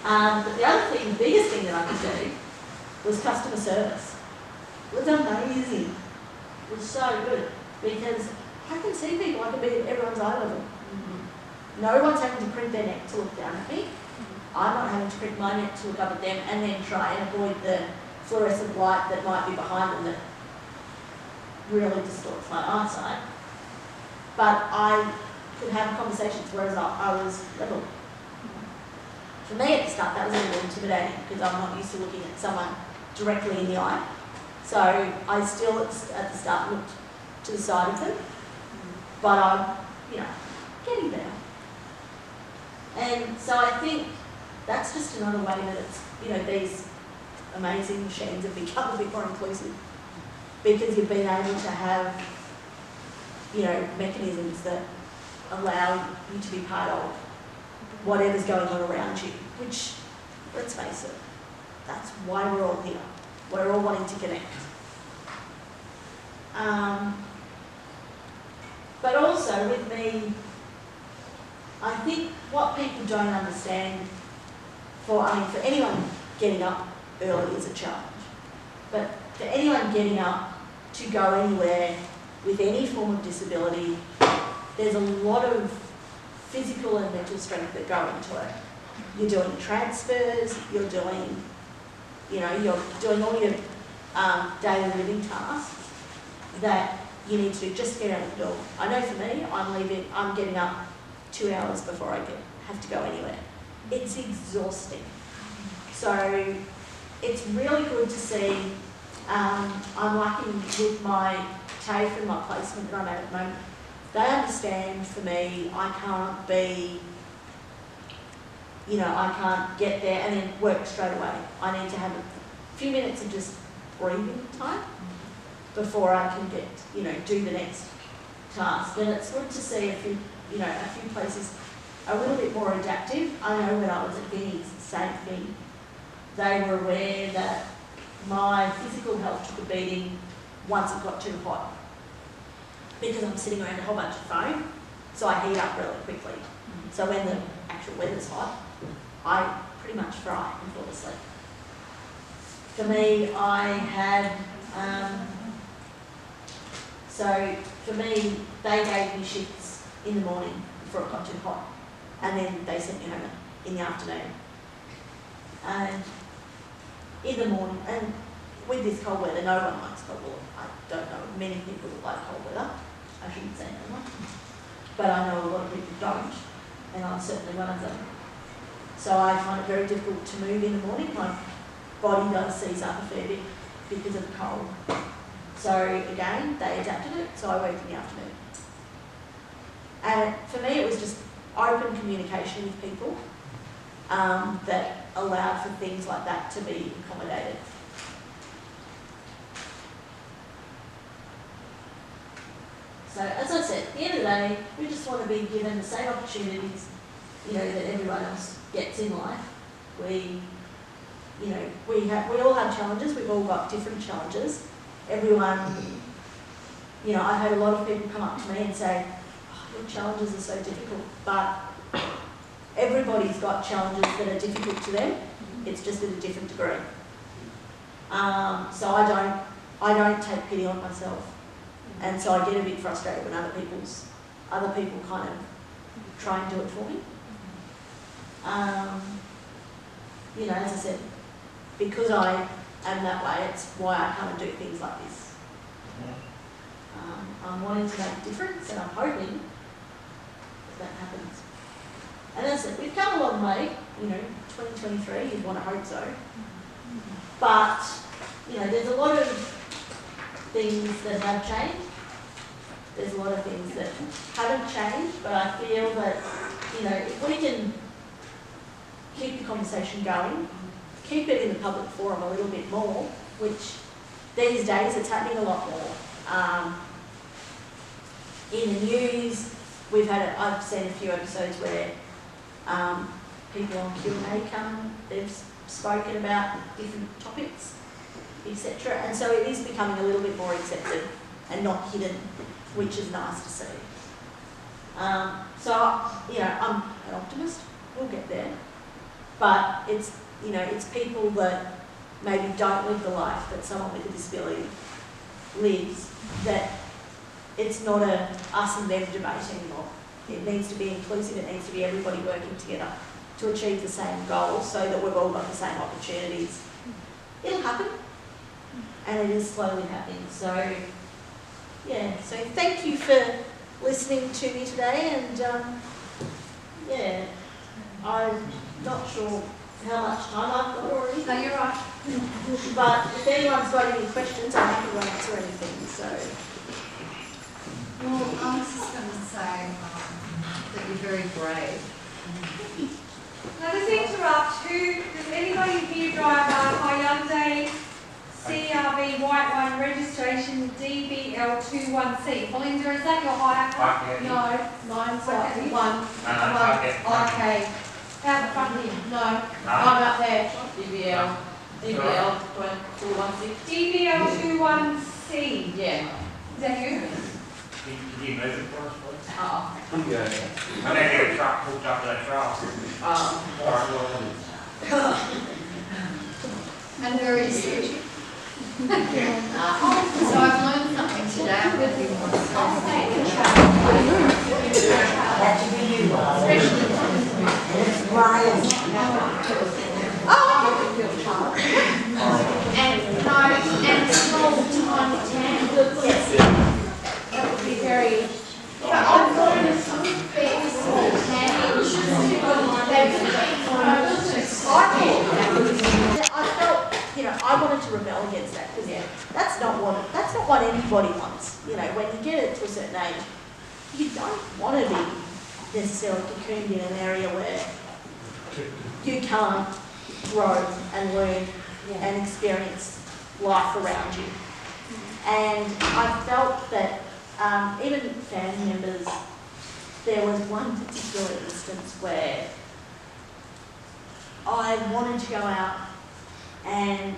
But the other thing, the biggest thing that I could do was customer service. It was amazing. It was so good because I can see people, I can be at everyone's eye level. No one's having to print their neck to look down at me. I'm not having to print my neck to look up at them and then try and avoid the fluorescent light that might be behind them that really distorts my eyesight. But I could have conversations whereas I was level. For me at the start that was a little intimidating because I'm not used to looking at someone directly in the eye. So I still at the start looked to the side of them, but I'm, getting better. And so I think that's just another way that it's, these amazing machines have become a bit more inclusive because you've been able to have, mechanisms that allow you to be part of whatever's going on around you, which, let's face it, that's why we're all here. We're all wanting to connect. But also with me, I think what people don't understand for anyone getting up early is a challenge. But for anyone getting up to go anywhere with any form of disability, there's a lot of physical and mental strength that go into it. You're doing transfers, you're doing all your daily living tasks that you need to do just to get out of the door. I know for me, I'm getting up 2 hours before I have to go anywhere. It's exhausting. So it's really good to see. I'm lucky with my TAFE and my placement that I'm at the moment. They understand for me, I can't be, I can't get there and then work straight away. I need to have a few minutes of just breathing time before I can get, do the next task. And it's good to see a few places a little bit more adaptive. I know when I was at Guineas, same thing. They were aware that my physical health took a beating once it got too hot. Because I'm sitting around a whole bunch of foam, so I heat up really quickly. So when the actual weather's hot, I pretty much fry and fall asleep. For me, I had, so for me, they gave me shifts in the morning before it got too hot. And then they sent me home in the afternoon. And in the morning, and with this cold weather, no one likes cold weather. I don't know many people that like cold weather. I shouldn't say no one. But I know a lot of people don't, and I'm certainly one of them. So I find it very difficult to move in the morning. My body does seize up a fair bit because of the cold. So again, they adapted it, so I work in the afternoon. And for me, it was just open communication with people that allowed for things like that to be accommodated. So as I said, at the end of the day, we just want to be given the same opportunities, that everyone else gets in life. We all have challenges. We've all got different challenges. Everyone, I've had a lot of people come up to me and say, "Oh, your challenges are so difficult," but everybody's got challenges that are difficult to them. It's just at a different degree. So I don't take pity on myself. And so I get a bit frustrated when other people kind of try and do it for me. As I said, because I am that way, it's why I come and do things like this. I'm wanting to make a difference, and I'm hoping that happens. And as I said, we've come a long way. 2023, you'd want to hope so. But there's a lot of things that have changed. There's a lot of things that haven't changed, but I feel that, if we can keep the conversation going, keep it in the public forum a little bit more, which these days it's happening a lot more. In the news, I've seen a few episodes where people on Q&A come, they've spoken about different topics, etc. And so it is becoming a little bit more accepted and not hidden, which is nice to see. So, I'm an optimist. We'll get there. But it's people that maybe don't live the life that someone with a disability lives, that it's not a us and them debate anymore. It needs to be inclusive. It needs to be everybody working together to achieve the same goals so that we've all got the same opportunities. It'll happen. And it is slowly happening. So thank you for listening to me today, and I'm not sure how much time I've got already. No, you're right. But if anyone's got any questions, I'm happy to answer anything. So, Well, I was just going to say that you're very brave. Now, just interrupt. Does anybody here drive a Hyundai CRV white one registration DBL21C? Belinda, is that your hire car? No, mine's like one. Okay. Out the front here. No, I'm up there. DBL 416. DBL21C. Yeah. Is that you? Can you move it for us, please? Oh. I need to get a truck hooked up to that truck. And where is it? So I've learned something today. I'm going to be more and small tiny towns. Yes. That would be very. I've learned very small towns. I felt, I wanted to rebel against that because that's not what anybody wants. When you get it to a certain age, you don't want to be necessarily cocooned in an area where you can't grow and learn and experience life around you. And I felt that even family members there was one particular instance where I wanted to go out and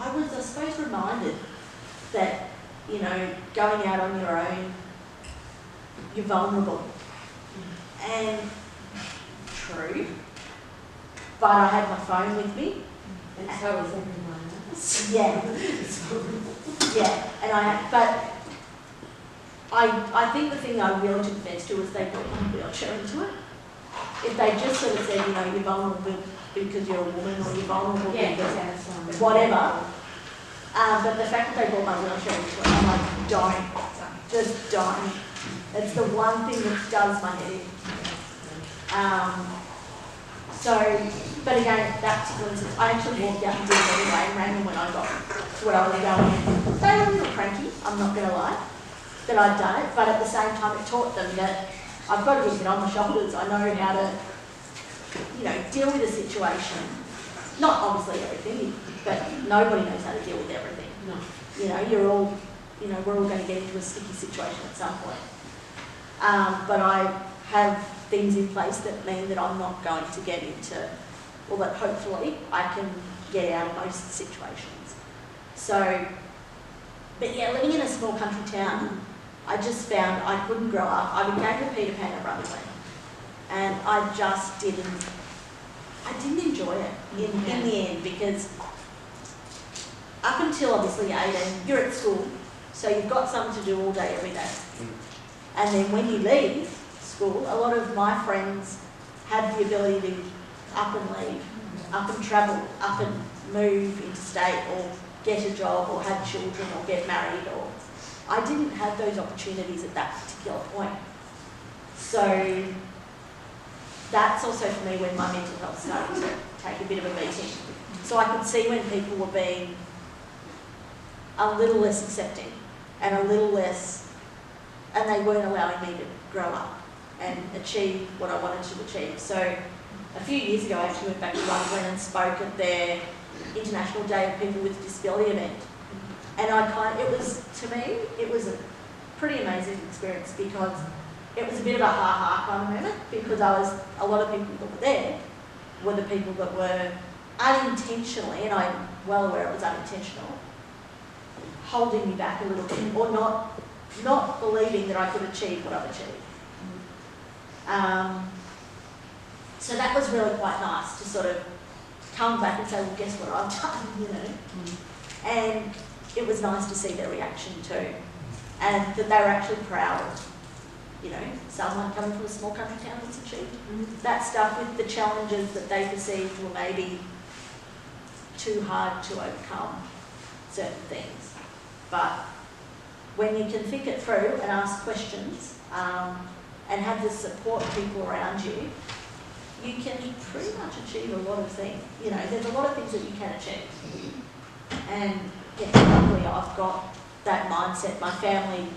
I was, I suppose, reminded that, you know, going out on your own, you're vulnerable. And true, but I had my phone with me. And so was everyone else. Yeah. Yeah, and but I think the thing I really took offence to was they put my wheelchair into it. If they just sort of said, you know, you're vulnerable because you're a woman or you're vulnerable Yeah, because that's whatever. But the fact that they brought my wheelchair into it, I'm like, don't. Just don't. It's the one thing that does my head in. But again, that particular instance, I actually walked out and did it anyway and rang them when I got to where I was going. They were a little cranky, I'm not going to lie, that I'd done it, but at the same time it taught them that I've got a good head on my shoulders. I know how to, you know, deal with a situation. Not obviously everything, but nobody knows how to deal with everything. No. You know, you're all, you know, we're all going to get into a sticky situation at some point. But I have things in place that mean that I'm not going to get into, or that hopefully I can get out of most situations. So, but yeah, living in a small country town, I just found I couldn't grow up. I became the Peter Pan of Rutherglen, and I just didn't enjoy it in the end, because up until obviously 18, you're at school, so you've got something to do all day, every day. And then when you leave school, a lot of my friends had the ability to up and leave, up and travel, up and move interstate, or get a job, or have children, or get married, or I didn't have those opportunities at that particular point. So that's also for me when my mental health started to take a bit of a beating. So I could see when people were being a little less accepting and a little less, and they weren't allowing me to grow up and achieve what I wanted to achieve. So a few years ago I actually went back to Rutherglen and spoke at their International Day of People with Disability event. And it was, to me, it was a pretty amazing experience, because it was a bit of a ha-ha kind of moment, because a lot of people that were there were the people that were unintentionally, and I'm well aware it was unintentional, holding me back a little bit, or not believing that I could achieve what I've achieved. So that was really quite nice to sort of come back and say, well, guess what I've done, you know. And it was nice to see their reaction too, and that they were actually proud of, you know, someone coming from a small country town that's achieved that stuff with the challenges that they perceived were maybe too hard to overcome certain things. But when you can think it through and ask questions, and have the support people around you, you can pretty much achieve a lot of things. You know, there's a lot of things that you can achieve. And yeah, luckily I've got that mindset. My family,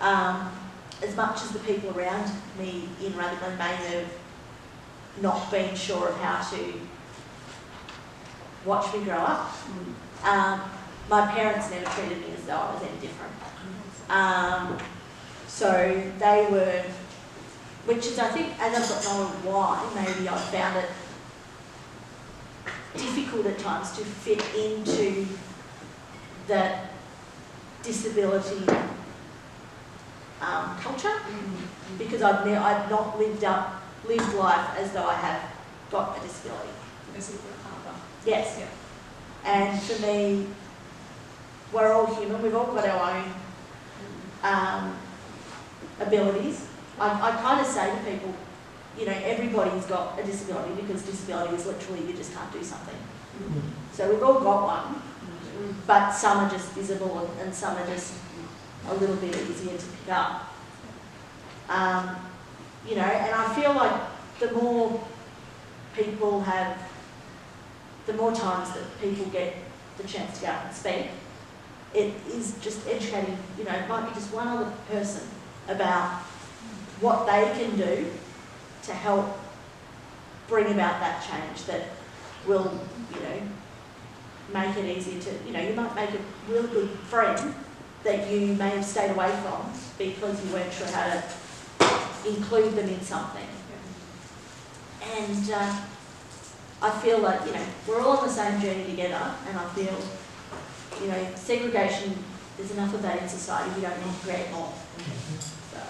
as much as the people around me in Rutherglen may have not been sure of how to watch me grow up, my parents never treated me as though I was any different. So they were, which is, I think, and I've got no why, maybe I found it difficult at times to fit into the disability culture, because I'd not lived life as though I have got a disability. Yes. Yeah. And for me, we're all human. We've all got our own abilities. I kind of say to people, you know, everybody's got a disability, because disability is literally you just can't do something. So we've all got one, but some are just visible and some are just a little bit easier to pick up. You know, and I feel like the more people have, the more times that people get the chance to go out and speak, it is just educating, you know, it might be just one other person about what they can do to help bring about that change that will, you know, make it easier to, you know, you might make a real good friend that you may have stayed away from because you weren't sure how to include them in something. And I feel like, you know, we're all on the same journey together, and I feel, you know, segregation, there's enough of that in society, we don't need to create more. So,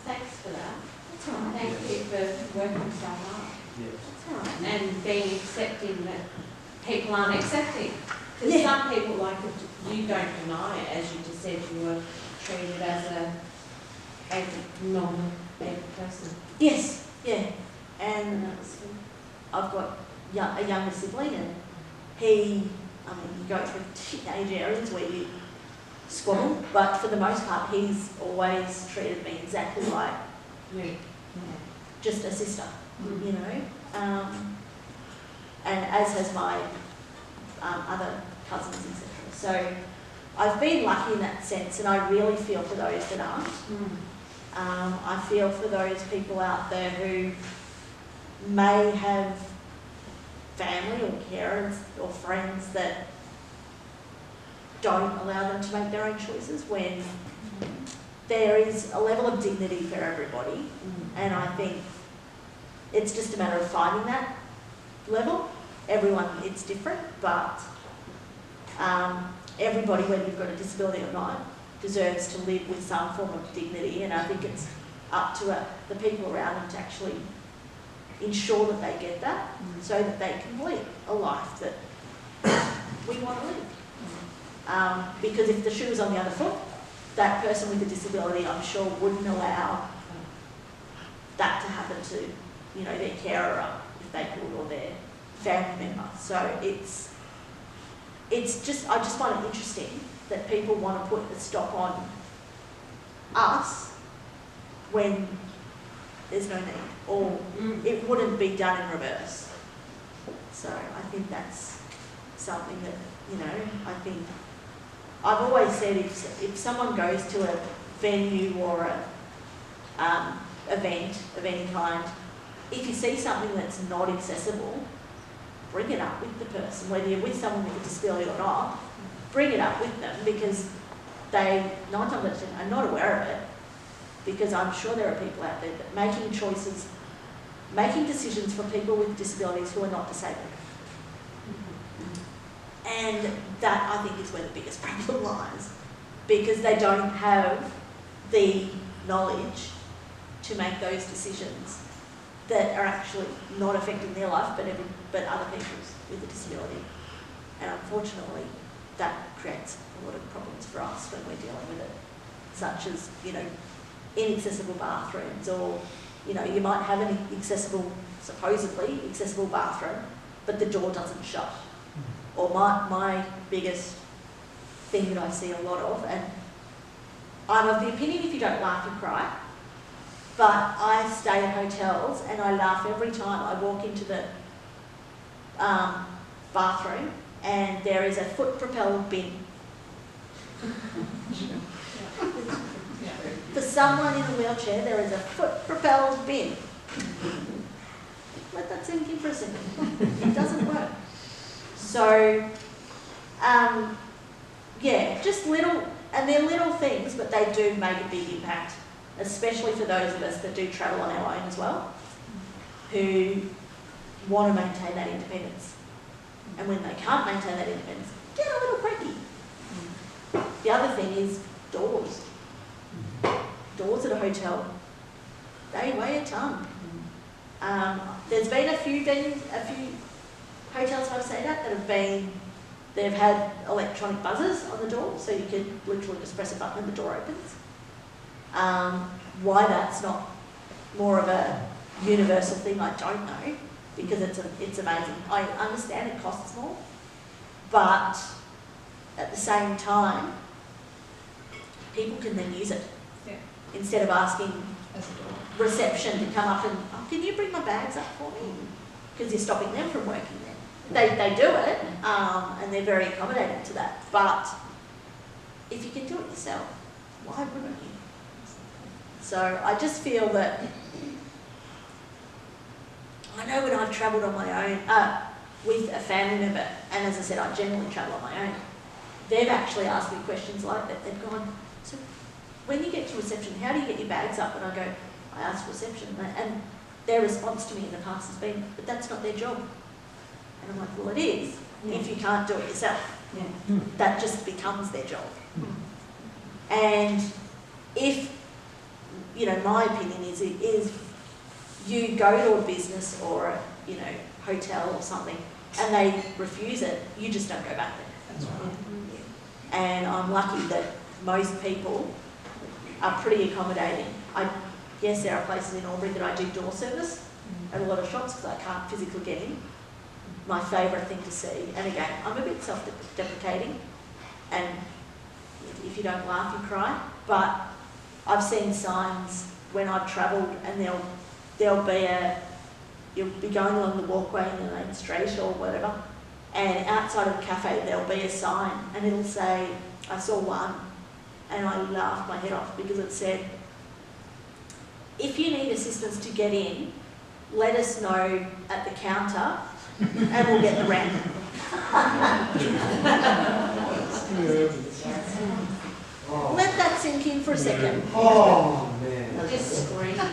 Thanks for that. That's all right. Thank you for working so hard. That's all right. And being accepting that people aren't accepting. Because Yeah. some people, like, you don't deny it, as you just said, you were treated as a non-able person. yes, yeah. And And that's, I've got a younger sibling, and he, I mean, you go through teenage areas where you squabble, but for the most part, he's always treated me exactly like just a sister, you know. And as has my other cousins, etc. So I've been lucky in that sense, and I really feel for those that aren't. I feel for those people out there who may have family or carers or friends that don't allow them to make their own choices, when there is a level of dignity for everybody, and I think it's just a matter of finding that level. Everyone, it's different, but everybody, whether you've got a disability or not, deserves to live with some form of dignity, and I think it's up to the people around them to actually ensure that they get that, so that they can live a life that we want to live. Because if the shoe was on the other foot, that person with a disability, I'm sure, wouldn't allow that to happen to, you know, their carer if they could, or their family member. So it's just, I just find it interesting that people want to put a stop on us when there's no need, or it wouldn't be done in reverse. So I think that's something that, you know, I think I've always said, if someone goes to a venue or a event of any kind, if you see something that's not accessible, bring it up with the person, whether you're with someone with a disability or not, bring it up with them, because they, 9 times out of 10, are not aware of it, because I'm sure there are people out there that making choices, making decisions for people with disabilities who are not disabled. And that, I think, is where the biggest problem lies, because they don't have the knowledge to make those decisions that are actually not affecting their life, but other people's with a disability. And unfortunately, that creates a lot of problems for us when we're dealing with it, such as, you know, inaccessible bathrooms, or, you know, you might have an accessible, supposedly accessible bathroom, but the door doesn't shut. Or my biggest thing that I see a lot of, and I'm of the opinion if you don't laugh, you cry, but I stay at hotels and I laugh every time I walk into the bathroom and there is a foot-propelled bin. For someone in a wheelchair, there is a foot-propelled bin. Let that sink in for a second. It doesn't work. So, yeah, just little, and they're little things, but they do make a big impact, especially for those of us that do travel on our own as well, who want to maintain that independence. And when they can't maintain that independence, get a little cranky. The other thing is doors. Doors at a hotel, they weigh a ton. There's been a few hotels, I've said that have been, they've had electronic buzzers on the door, so you could literally just press a button and the door opens. Why that's not more of a universal thing, I don't know, because it's amazing. I understand it costs more, but at the same time, people can then use it. Yeah. Instead of asking As a door. reception to come up and, oh, can you bring my bags up for me? Because you're stopping them from working there. They do it, and they're very accommodating to that. But if you can do it yourself, why wouldn't you? So I just feel that, I know when I've travelled on my own, with a family member, and as I said, I generally travel on my own, they've actually asked me questions like that. They've gone, so when you get to reception, how do you get your bags up? And I go, I asked reception, and their response to me in the past has been, but that's not their job. And I'm like, well, it is, if you can't do it yourself. Yeah. That just becomes their job. And if, you know, my opinion is, you go to a business or a, you know, hotel or something, and they refuse it, you just don't go back there. That's right. And I'm lucky that most people are pretty accommodating. Yes, there are places in Albury that I do door service at a lot of shops because I can't physically get in. My favourite thing to see, and again, I'm a bit self-deprecating, and if you don't laugh, you cry, but I've seen signs when I've travelled and there'll be you'll be going along the walkway in the main street or whatever, and outside of a cafe there'll be a sign and it'll say, I saw one, and I laughed my head off because it said, if you need assistance to get in, let us know at the counter and we'll get the ramp. Let that sink in for a second. Oh, man. Just screaming out.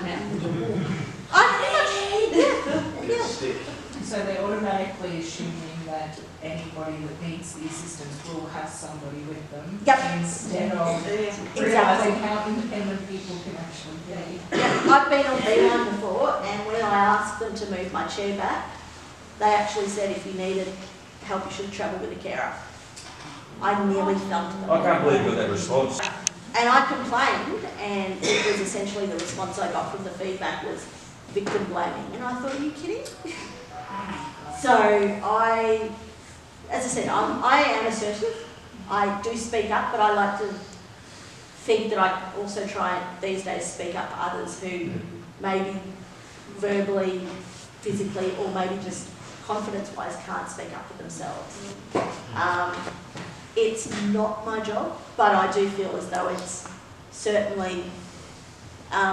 So they're automatically assuming that anybody that needs the assistance will have somebody with them. Yep. Instead of Exactly. realising how independent people can actually be. Yeah, I've been on Beeline before, and when I asked them to move my chair back, they actually said if you needed help, you should travel with a carer. I nearly thumped them. I can't believe you got that response. And I complained, and it was essentially the response I got from the feedback was victim blaming. And I thought, are you kidding? So as I said, I am assertive. I do speak up, but I like to think that I also try these days speak up for others who maybe verbally, physically, or maybe just confidence-wise can't speak up for themselves. It's not my job, but I do feel as though it's certainly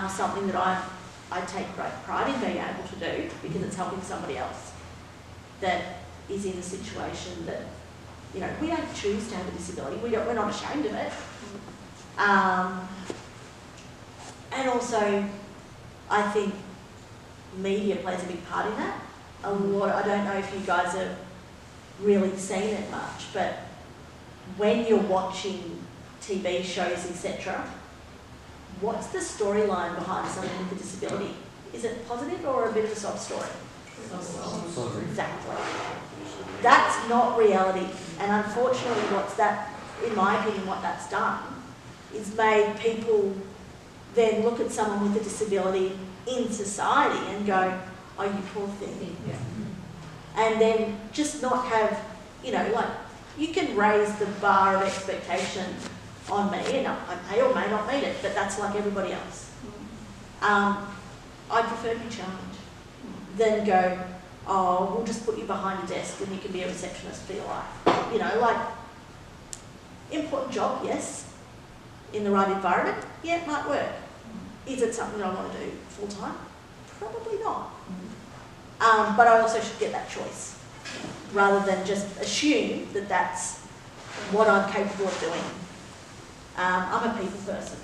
something that I take great pride in being able to do because it's helping somebody else that is in a situation that, you know, we don't choose to have a disability. We're not ashamed of it. And also, I think media plays a big part in that. A lot. I don't know if you guys have really seen it much, but when you're watching TV shows, etc., what's the storyline behind someone with a disability? Is it positive or a bit of a sob story? Exactly. That's not reality, and unfortunately, in my opinion, what that's done is made people then look at someone with a disability in society and go, "Oh, you poor thing," and then just not have, you know, like you can raise the bar of expectation on me, and I may or may not meet it, but that's like everybody else. I prefer to be challenged than go, oh, we'll just put you behind a desk and you can be a receptionist for your life. You know, like, important job, yes. In the right environment, yeah, it might work. Is it something that I want to do full time? Probably not. But I also should get that choice, rather than just assume that that's what I'm capable of doing. I'm a people person.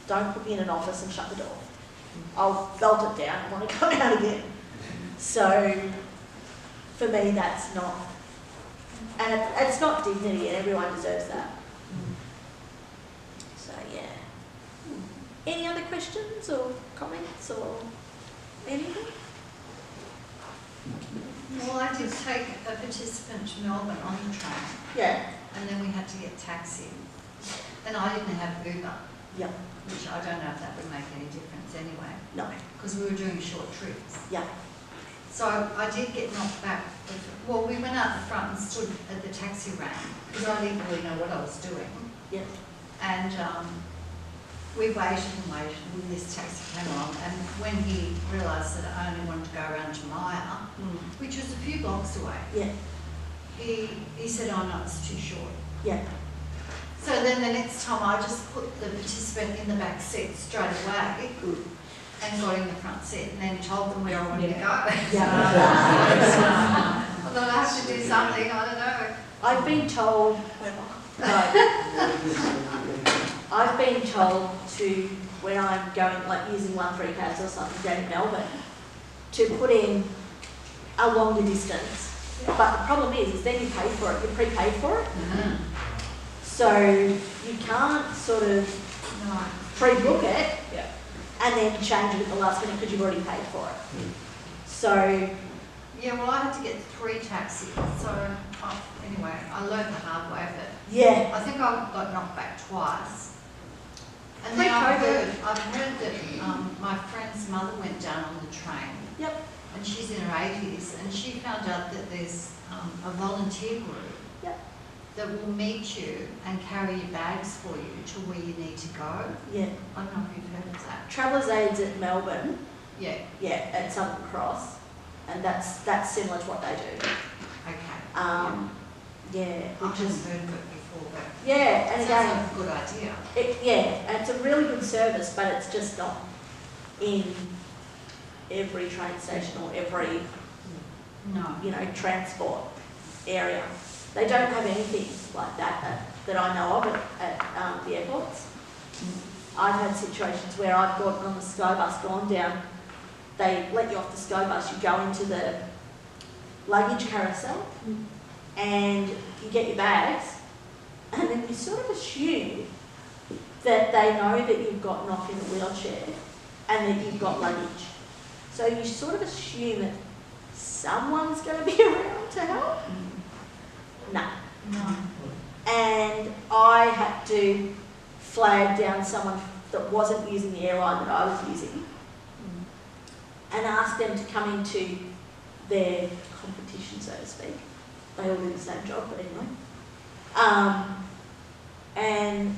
Don't put me in an office and shut the door. I'll belt it down and want to come out again. So, for me, that's not, and it's not dignity, and everyone deserves that. So, yeah. Any other questions or comments or anything? Well, I did take a participant to Melbourne on the train, Yeah. and then we had to get taxi. And I didn't have Uber, Yeah. which I don't know if that would make any difference anyway, No. because we were doing short trips. Yeah. So I did get knocked back. Well, we went out the front and stood at the taxi rank, because I didn't really know what I was doing. Yeah. And we waited and waited, and this taxi came along, and when he realised that I only wanted to go around to Maya, which was a few blocks away, Yeah. he said, oh no, it's too short. Yeah. So then the next time I just put the participant in the back seat straight away and got in the front seat, and then told them where I wanted to go. Yeah. I thought I have to do something, I don't know. I've been told, I've been told to when I'm going, like using 1-3 cabs or something down in Melbourne, to put in a longer distance. But the problem is then you pay for it, you're prepaid for it. So you can't sort of pre-book it and then change it at the last minute because you've already paid for it. So Yeah, well, I had to get 3 taxis, so anyway, I learned the hard way of it. yeah, I think I got knocked back twice. And then I've heard that my friend's mother went down on the train. Yep. And she's in her 80s, and she found out that there's a volunteer group that will meet you and carry your bags for you to where you need to go. yeah. I don't know if you've heard of that. Travellers Aids at Melbourne, Yeah, at Southern Cross, and that's similar to what they do. okay. Yeah, I've which is just heard of it before, but yeah, and it again, sounds like a good idea. and it's a really good service, but it's just not in every train station or every No. transport area. They don't have anything like that I know of at the airports. I've had situations where I've gotten on the Sky bus, gone down, they let you off the Sky bus, you go into the luggage carousel and you get your bags, and then you sort of assume that they know that you've got knocked in a wheelchair and that you've got luggage. So you sort of assume that someone's going to be around to help. No. No. And I had to flag down someone that wasn't using the airline that I was using and ask them to come into their competition, so to speak. They all do the same job, but anyway. And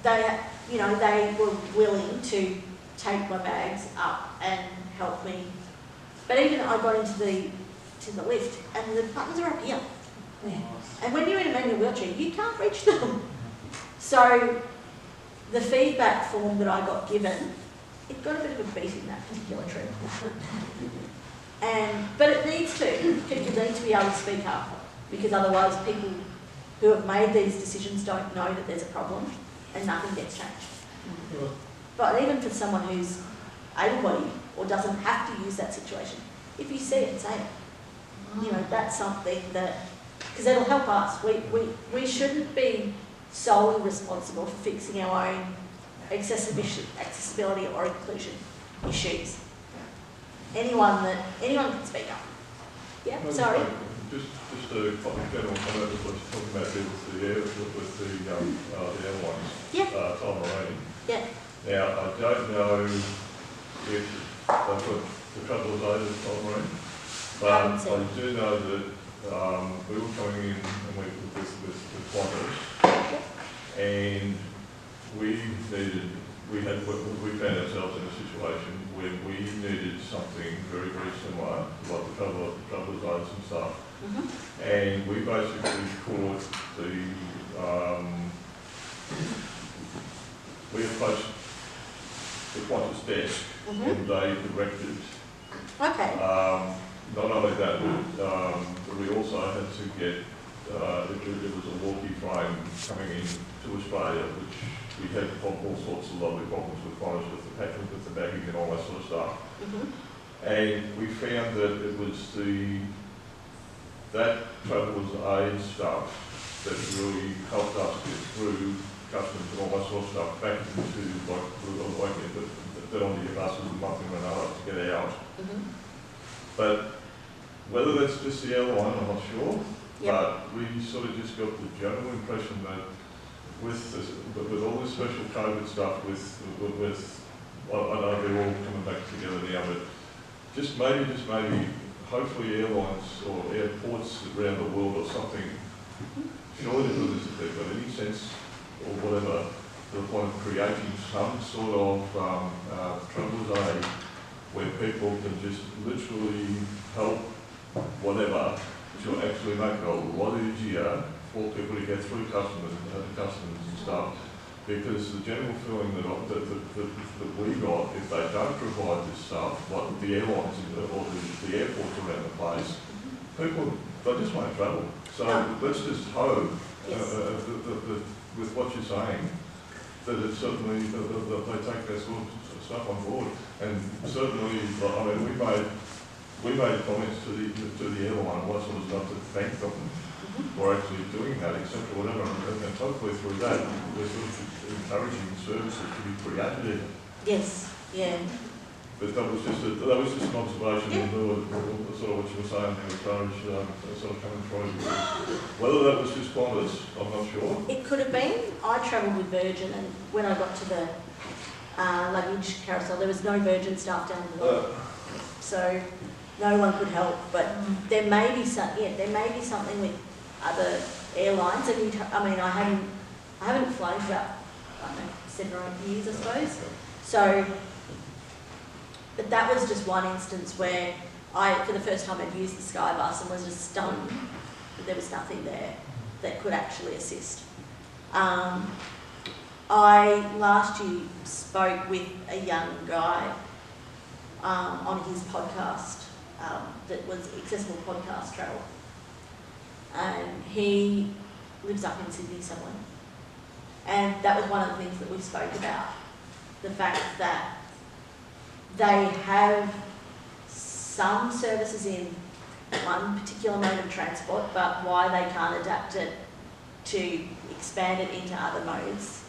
they were willing to take my bags up and help me. But even I got into the lift and the buttons are up here. And when you're in a manual wheelchair, you can't reach them. So the feedback form that I got given, it got a bit of a beating, that particular trip. But it needs to. People need to be able to speak up, because otherwise people who have made these decisions don't know that there's a problem and nothing gets changed. But even for someone who's able-bodied or doesn't have to use that situation, if you see it, say it. That's something that, because it'll help us. We shouldn't be solely responsible for fixing our own accessibility or inclusion issues. Anyone can speak up. Yeah, sorry. Just a general comment of what you're talking about there with the airlines. Yeah. Tom Moraney. Yeah. Now, I don't know if they've got the Travellers Aid at Tom Moraney, but I do know that we were coming in and with Qantas, and we found ourselves in a situation where we needed something very, very similar, like the Travellers Aids and stuff. And we basically caught we approached the Qantas desk and they directed. Okay. Not only that, but we also had to get, it was a walkie frame coming in to Australia, which we had all sorts of lovely problems with Qantas, with the packing, with the bagging and all that sort of stuff. And we found that it was that Travellers Aid stuff that really helped us get through customs and all that sort of stuff back into get onto your buses and one thing or another to get out. But whether that's just the airline, I'm not sure. Yep. But we sort of just got the general impression that with all this special COVID stuff, I know they're all coming back together now, but just maybe, hopefully airlines or airports around the world or something, surely if they've got any sense or whatever, to the point of creating some sort of Travellers Aid where people can just literally help whatever to actually make it a lot easier for people to get through customs and stuff. Because the general feeling that we got, if they don't provide this stuff, like the airlines or the airports around the place, people, they just won't travel. So let's just hope, with what you're saying, that it's certainly, that they take that sort of stuff on board. And certainly, I mean, we made comments to the airline, what sort of stuff, to thank them for actually doing that, etc., whatever, and hopefully through that, we're sort of encouraging services to be created. Yes, yeah. But that was just an observation, and sort of what you were saying there as far as sort of coming through. Whether that was just Qantas, I'm not sure. It could have been. I travelled with Virgin, and when I got to the luggage carousel, there was no Virgin staff down the bottom, so no one could help. But there may be something with other airlines, and I haven't flown for about 7 or 8 years, I suppose. So, but that was just one instance where for the first time, I'd used the Sky Bus and was just stunned that there was nothing there that could actually assist. I last year spoke with a young guy on his podcast that was Accessible Podcast Travel, and he lives up in Sydney somewhere, and that was one of the things that we spoke about, the fact that they have some services in one particular mode of transport, but why they can't adapt it to expand it into other modes